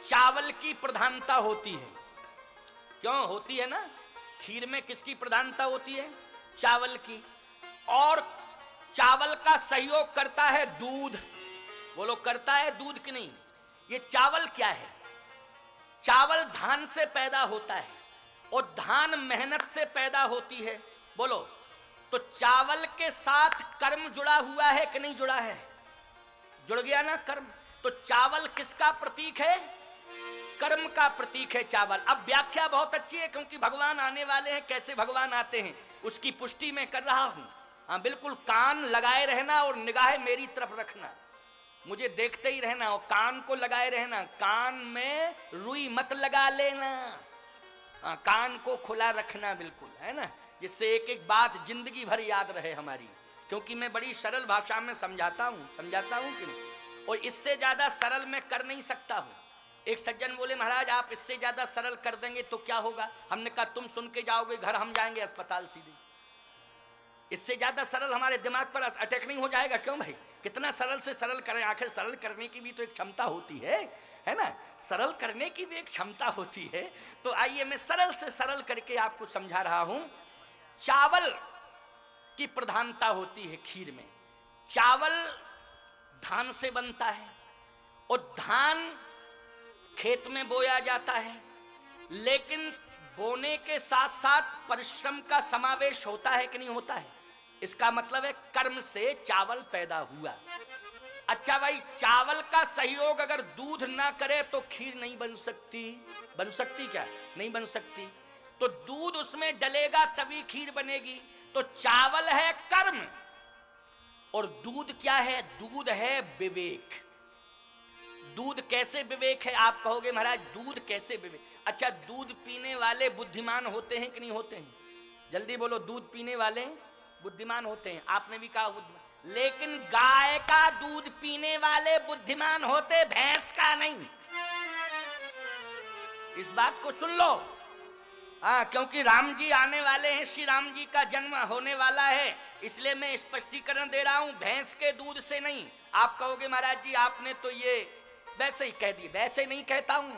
A: चावल की प्रधानता होती है। क्यों होती है ना? खीर में किसकी प्रधानता होती है? चावल की। और चावल का सहयोग करता है दूध। बोलो, करता है दूध कि नहीं? ये चावल क्या है? चावल धान से पैदा होता है, और धान मेहनत से पैदा होती है। बोलो, तो चावल के साथ कर्म जुड़ा हुआ है कि नहीं जुड़ा है? जुड़ गया ना कर्म। तो चावल किसका प्रतीक है? कर्म का प्रतीक है चावल। अब व्याख्या बहुत अच्छी है, क्योंकि भगवान आने वाले हैं। कैसे भगवान आते हैं उसकी पुष्टि मैं कर रहा हूं। हाँ, बिल्कुल कान लगाए रहना और निगाहें मेरी तरफ रखना, मुझे देखते ही रहना और कान को लगाए रहना। कान में रुई मत लगा लेना, हाँ, कान को खुला रखना बिल्कुल, है ना, जिससे एक एक बात जिंदगी भर याद रहे हमारी। क्योंकि मैं बड़ी सरल भाषा में समझाता हूँ कि नहीं, और इससे ज्यादा सरल मैं कर नहीं सकता हूँ। एक सज्जन बोले, महाराज आप इससे ज्यादा सरल कर देंगे तो क्या होगा? हमने कहा तुम सुन के जाओगे घर, हम जाएंगे अस्पताल सीधे। इससे ज्यादा सरल हमारे दिमाग पर अटैक नहीं हो जाएगा? क्यों भाई, कितना सरल से सरल करें? आखिर सरल करने की भी तो एक क्षमता होती है ना, सरल करने की भी एक क्षमता होती है। तो आइए मैं सरल से सरल करके आपको समझा रहा हूं। चावल की प्रधानता होती है खीर में। चावल धान से बनता है और धान खेत में बोया जाता है, लेकिन बोने के साथ साथ परिश्रम का समावेश होता है कि नहीं होता है? इसका मतलब है कर्म से चावल पैदा हुआ। अच्छा भाई, चावल का सहयोग अगर दूध ना करे तो खीर नहीं बन सकती। बन सकती क्या? नहीं बन सकती। तो दूध उसमें डलेगा तभी खीर बनेगी। तो चावल है कर्म और दूध क्या है? दूध है विवेक। दूध कैसे विवेक है? आप कहोगे महाराज दूध कैसे विवेक? अच्छा, दूध पीने वाले बुद्धिमान होते हैं कि नहीं होते हैं? जल्दी बोलो, दूध पीने वाले बुद्धिमान होते हैं। आपने भी कहा बुद्धिमान, लेकिन गाय का दूध पीने वाले बुद्धिमान होते, भैंस का नहीं। इस बात को सुन लो। हाँ, क्योंकि राम जी आने वाले हैं, श्री राम जी का जन्म होने वाला है, इसलिए मैं स्पष्टीकरण दे रहा हूं, भैंस के दूध से नहीं। आप कहोगे महाराज जी आपने तो ये वैसे ही कह दी। वैसे नहीं कहता हूं,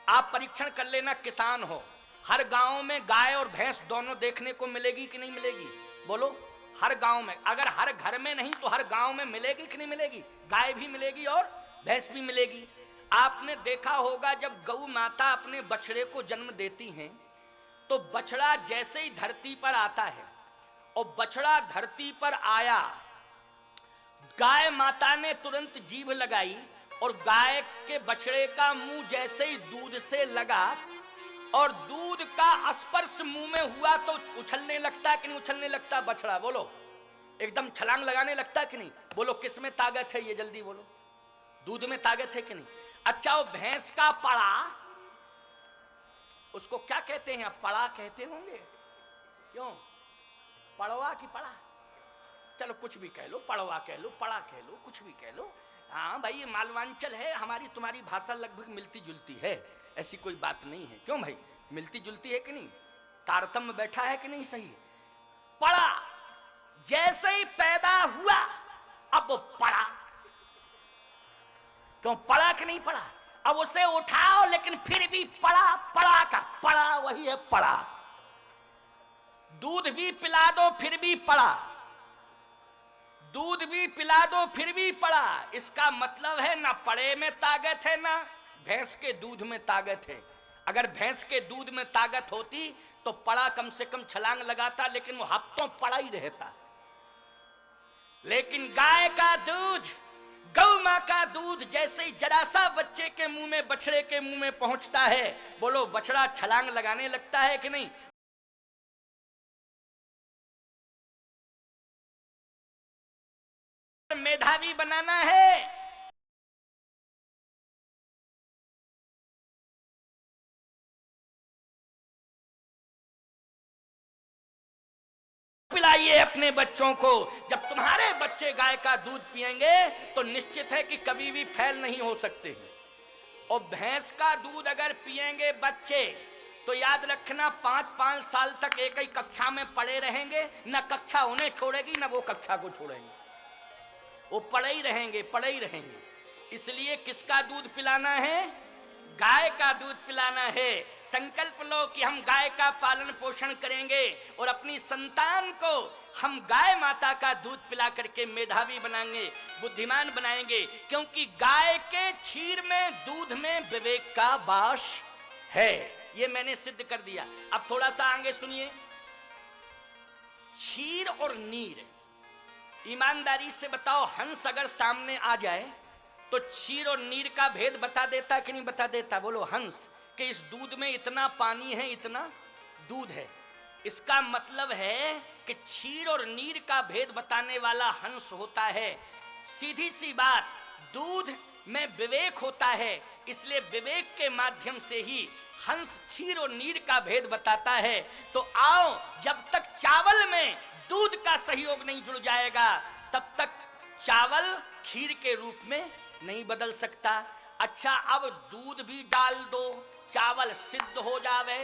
A: आप परीक्षण कर लेना। किसान हो, हर गांव में गाय और भैंस दोनों देखने को मिलेगी कि नहीं मिलेगी? बोलो, हर गांव में। अगर हर घर में नहीं तो हर गांव में मिलेगी कि नहीं मिलेगी? गाय भी मिलेगी और भैंस भी मिलेगी। आपने देखा होगा जब गौ माता अपने बछड़े को जन्म देती हैं तो बछड़ा जैसे ही धरती पर आता है और बछड़ा धरती पर आया, गाय माता ने तुरंत जीभ लगाई और गाय के बछड़े का मुंह जैसे ही दूध से लगा और दूध का स्पर्श मुंह में हुआ तो उछलने लगता कि नहीं उछलने लगता बछड़ा? बोलो, एकदम छलांग लगाने लगता कि नहीं? बोलो, किस में ताकत है ये? जल्दी बोलो, दूध में ताकत है कि नहीं? अच्छा, वो भैंस का पड़ा, उसको क्या कहते हैं? पड़ा कहते होंगे। क्यों? पड़वा की पड़ा? चलो कुछ भी कह लो, पड़वा कह लो, पड़ा कह लो, कुछ भी कह लो। हाँ भाई, ये मालवांचल है, हमारी तुम्हारी भाषा लगभग मिलती जुलती है, ऐसी कोई बात नहीं है। क्यों भाई, मिलती जुलती है कि नहीं? तारतम्य बैठा है कि नहीं? सही। पड़ा जैसे ही पैदा हुआ, अब वो पड़ा। क्यों? पड़ा कि नहीं पड़ा? अब उसे उठाओ लेकिन फिर भी पड़ा। पड़ा का पड़ा वही है पड़ा। दूध भी पिला दो फिर भी पड़ा, दूध भी पिला दो फिर भी पड़ा। इसका मतलब है ना पड़े में ताकत है ना भैंस के दूध में ताकत है। अगर भैंस के दूध में ताकत होती तो पड़ा कम से कम छलांग लगाता, लेकिन वो हफ्तों पड़ा ही रहता। लेकिन गाय का दूध, गौ मां का दूध जैसे ही जरा सा बच्चे के मुंह में, बछड़े के मुंह में पहुंचता है, बोलो बछड़ा छलांग लगाने लगता है कि नहीं? मेधावी बनाना है पिलाइए अपने बच्चों को। जब तुम्हारे बच्चे गाय का दूध पिएंगे तो निश्चित है कि कभी भी फेल नहीं हो सकते। और भैंस का दूध अगर पिएंगे बच्चे तो याद रखना 5-5 साल तक एक ही कक्षा में पढ़े रहेंगे, न कक्षा उन्हें छोड़ेगी न वो कक्षा को छोड़ेंगे, वो पढ़े ही रहेंगे, पढ़े ही रहेंगे। इसलिए किसका दूध पिलाना है? गाय का दूध पिलाना है। संकल्प लो कि हम गाय का पालन पोषण करेंगे और अपनी संतान को हम गाय माता का दूध पिला करके मेधावी बनाएंगे, बुद्धिमान बनाएंगे, क्योंकि गाय के क्षीर में, दूध में विवेक का वास है। ये मैंने सिद्ध कर दिया। अब थोड़ा सा आगे सुनिए। क्षीर और नीर, ईमानदारी से बताओ, हंस अगर सामने आ जाए तो क्षीर और नीर का भेद बता देता कि नहीं बता देता? बोलो हंस, कि इस दूध में इतना पानी है, इतना दूध है। इसका मतलब है कि क्षीर और नीर का भेद बताने वाला हंस होता है। सीधी सी बात, दूध में विवेक होता है, इसलिए विवेक के माध्यम से ही हंस क्षीर और नीर का भेद बताता है। तो आओ, जब तक चावल में दूध का सहयोग नहीं जुड़ जाएगा तब तक चावल खीर के रूप में नहीं बदल सकता। अच्छा, अब दूध भी डाल दो, चावल सिद्ध हो जावे,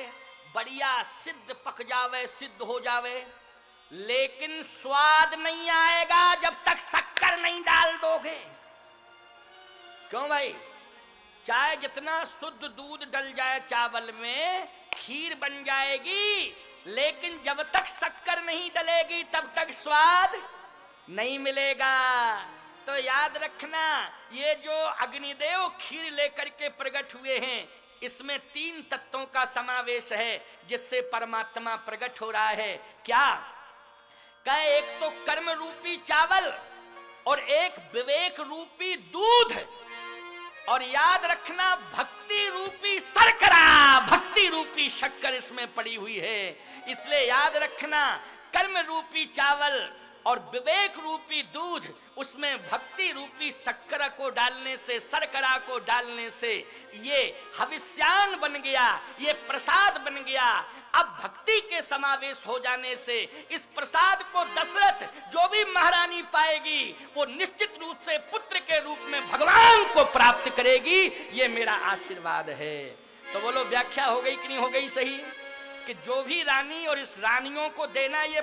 A: बढ़िया सिद्ध पक जावे, सिद्ध हो जावे, लेकिन स्वाद नहीं आएगा जब तक शक्कर नहीं डाल दोगे। क्यों भाई? चाहे जितना शुद्ध दूध डल जाए चावल में, खीर बन जाएगी, लेकिन जब तक शक्कर नहीं डलेगी तब तक स्वाद नहीं मिलेगा। तो याद रखना, ये जो अग्निदेव खीर लेकर के प्रकट हुए हैं, इसमें 3 तत्वों का समावेश है जिससे परमात्मा प्रकट हो रहा है। क्या कहे? एक तो कर्म रूपी चावल और एक विवेक रूपी दूध, और याद रखना भक्ति रूपी शर्करा, भक्ति रूपी शक्कर इसमें पड़ी हुई है। इसलिए याद रखना, कर्म रूपी चावल और विवेक रूपी दूध, उसमें भक्ति रूपी शक्कर को डालने से, शर्करा को डालने से ये हविष्यान बन गया, ये प्रसाद बन गया। अब भक्ति के समावेश हो जाने से इस प्रसाद को दशरथ जो भी महारानी पाएगी वो निश्चित रूप से पुत्र के रूप में भगवान को प्राप्त करेगी। ये मेरा आशीर्वाद है। तो बोलो, व्याख्या हो गई कि नहीं हो गई सही? कि जो भी रानी और इस रानियों को देना ये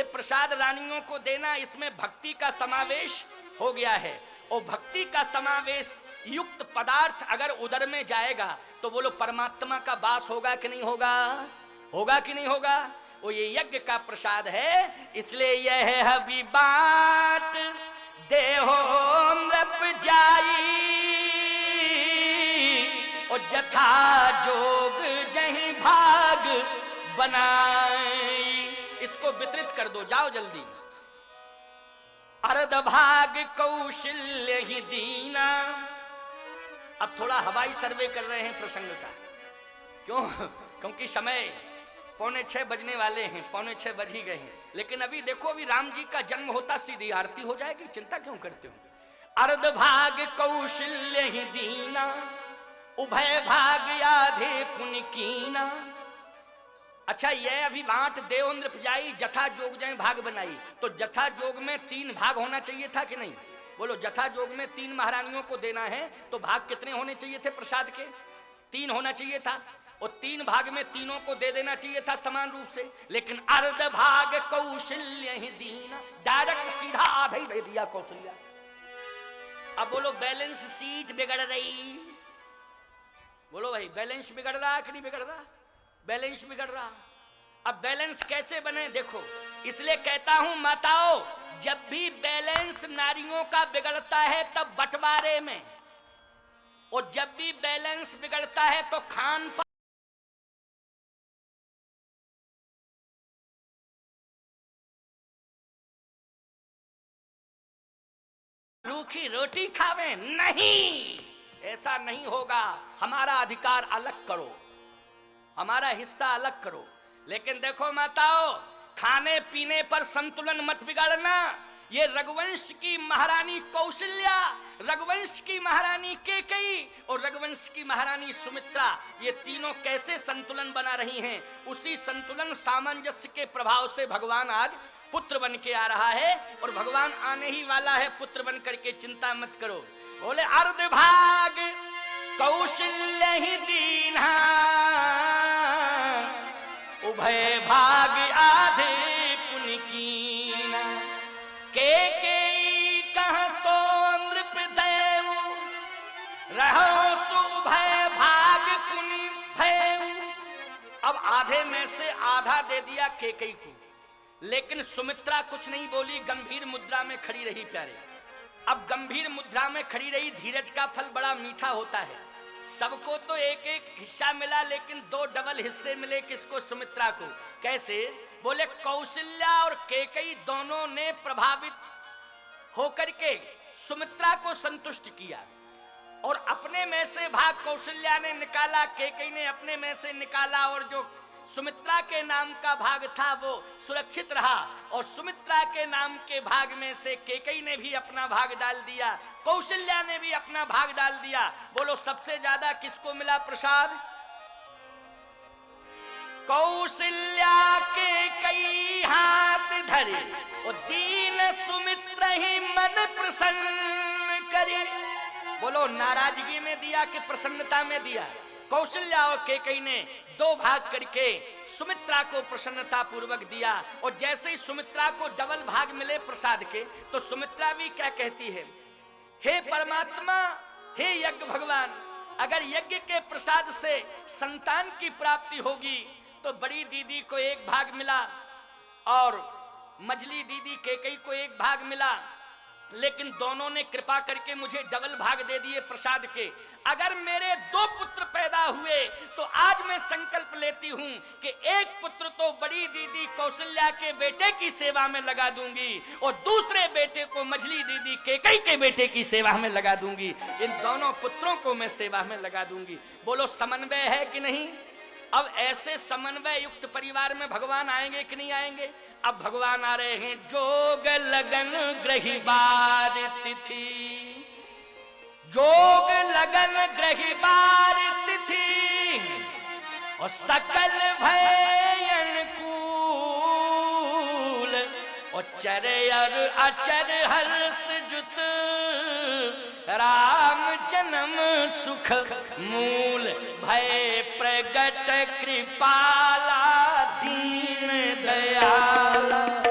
A: प्रसाद रानियों को देना, इसमें भक्ति का समावेश हो गया है। और भक्ति का समावेश युक्त पदार्थ अगर उदर में जाएगा तो बोलो परमात्मा का वास होगा कि नहीं होगा? होगा कि नहीं होगा? वो ये यज्ञ का प्रसाद है। इसलिए यह हबी बाट देहो नृप जाई, और जथा जोग जहीं भाग बनाई। इसको वितरित कर दो, जाओ जल्दी। अर्ध भाग कौशल्य ही दीना। अब थोड़ा हवाई सर्वे कर रहे हैं प्रसंग का। क्यों? क्योंकि समय 5:45 बजने वाले हैं, 5:45 बज ही गए हैं। लेकिन अभी देखो, अभी राम जी का जन्म होता सीधी आरती हो जाएगी, चिंता क्यों करते हो? अर्ध भाग कौशल्य ही दीना, उभय भाग आधे पुण्य कीना। अच्छा, ये अभी बांट देव नृप जाई, जथा जोग जाए भाग बनाई। तो जथा जोग में 3 भाग होना चाहिए था कि नहीं? बोलो, जथा जोग में 3 महारानियों को देना है तो भाग कितने होने चाहिए थे प्रसाद के? 3 होना चाहिए था। और 3 भाग में तीनों को दे देना चाहिए था समान रूप से। लेकिन अर्ध भाग कौशल्य ही दीना, डायरेक्ट सीधा आधा ही दे दिया कौशल्या। अब बोलो, बैलेंस सीट बिगड़ रही। बोलो भाई, बैलेंस बिगड़ रहा कि नहीं बिगड़ रहा? बैलेंस बिगड़ रहा। अब बैलेंस कैसे बने देखो। इसलिए कहता हूं माताओं, जब भी बैलेंस नारियों का बिगड़ता है तब बंटवारे में, और जब भी बैलेंस बिगड़ता है तो खान पान, रूखी रोटी खावे नहीं, ऐसा नहीं होगा। हमारा अधिकार अलग करो, हमारा हिस्सा अलग करो। लेकिन देखो माताओं, खाने पीने पर संतुलन मत बिगाड़ना। ये रघुवंश की महारानी कौशल्या, रघुवंश की महारानी केकई और रघुवंश की महारानी सुमित्रा, ये तीनों कैसे संतुलन बना रही हैं? उसी संतुलन सामंजस्य के प्रभाव से भगवान आज पुत्र बन के आ रहा है, और भगवान आने ही वाला है पुत्र बन करके, चिंता मत करो। बोले, अर्ध भाग कौशल्य ही दीना, उभय भाग आधे पुण्य कीना। के कह सो नृप देव, रहो सुभय भाग पुण्य भय। अब आधे में से आधा दे दिया केकई को, लेकिन सुमित्रा कुछ नहीं बोली, गंभीर मुद्रा में खड़ी रही। प्यारे, अब गंभीर मुद्रा में खड़ी रही। धीरज का फल बड़ा मीठा होता है। सबको तो एक एक हिस्सा मिला, लेकिन 2 डबल हिस्से मिले। किसको? सुमित्रा को। कैसे? बोले कौशल्या और कैकेयी दोनों ने प्रभावित होकर के सुमित्रा को संतुष्ट किया और अपने में से भाग कौशल्या ने निकाला, कैकेयी ने अपने में से निकाला और जो सुमित्रा के नाम का भाग था वो सुरक्षित रहा और सुमित्रा के नाम के भाग में से कैकेयी ने भी अपना भाग डाल दिया, कौशल्या ने भी अपना भाग डाल दिया। बोलो सबसे ज्यादा किसको मिला प्रसाद? कौशल्या के कई हाथ धरे और दीन सुमित्र ही मन प्रसन्न करे। बोलो नाराजगी में दिया कि प्रसन्नता में दिया? कौशल्या और कैकेयी ने दो भाग करके सुमित्रा को प्रसन्नता पूर्वक दिया और जैसे ही सुमित्रा को डबल भाग मिले प्रसाद के तो सुमित्रा भी क्या कहती है, हे परमात्मा, हे यज्ञ भगवान, अगर यज्ञ के प्रसाद से संतान की प्राप्ति होगी तो बड़ी दीदी को एक भाग मिला और मझली दीदी कैकेयी को एक भाग मिला, लेकिन दोनों ने कृपा करके मुझे डबल भाग दे दिए प्रसाद के। अगर मेरे दो पुत्र पैदा हुए तो आज मैं संकल्प लेती हूं कि एक पुत्र तो बड़ी दीदी कौशल्या के बेटे की सेवा में लगा दूंगी और दूसरे बेटे को मझली दीदी कैकेयी के बेटे की सेवा में लगा दूंगी। इन दोनों पुत्रों को मैं सेवा में लगा दूंगी। बोलो समन्वय है कि नहीं? अब ऐसे समन्वय युक्त परिवार में भगवान आएंगे कि नहीं आएंगे? अब भगवान आ रहे हैं। जोग लगन ग्रही बार तिथि, जोग लगन ग्रही बार तिथि और सकल भय अनुकूल और चर अचर हर्ष जुत राम जन्म सुख मूल भय प्रगट कृपाला दीन दयाला।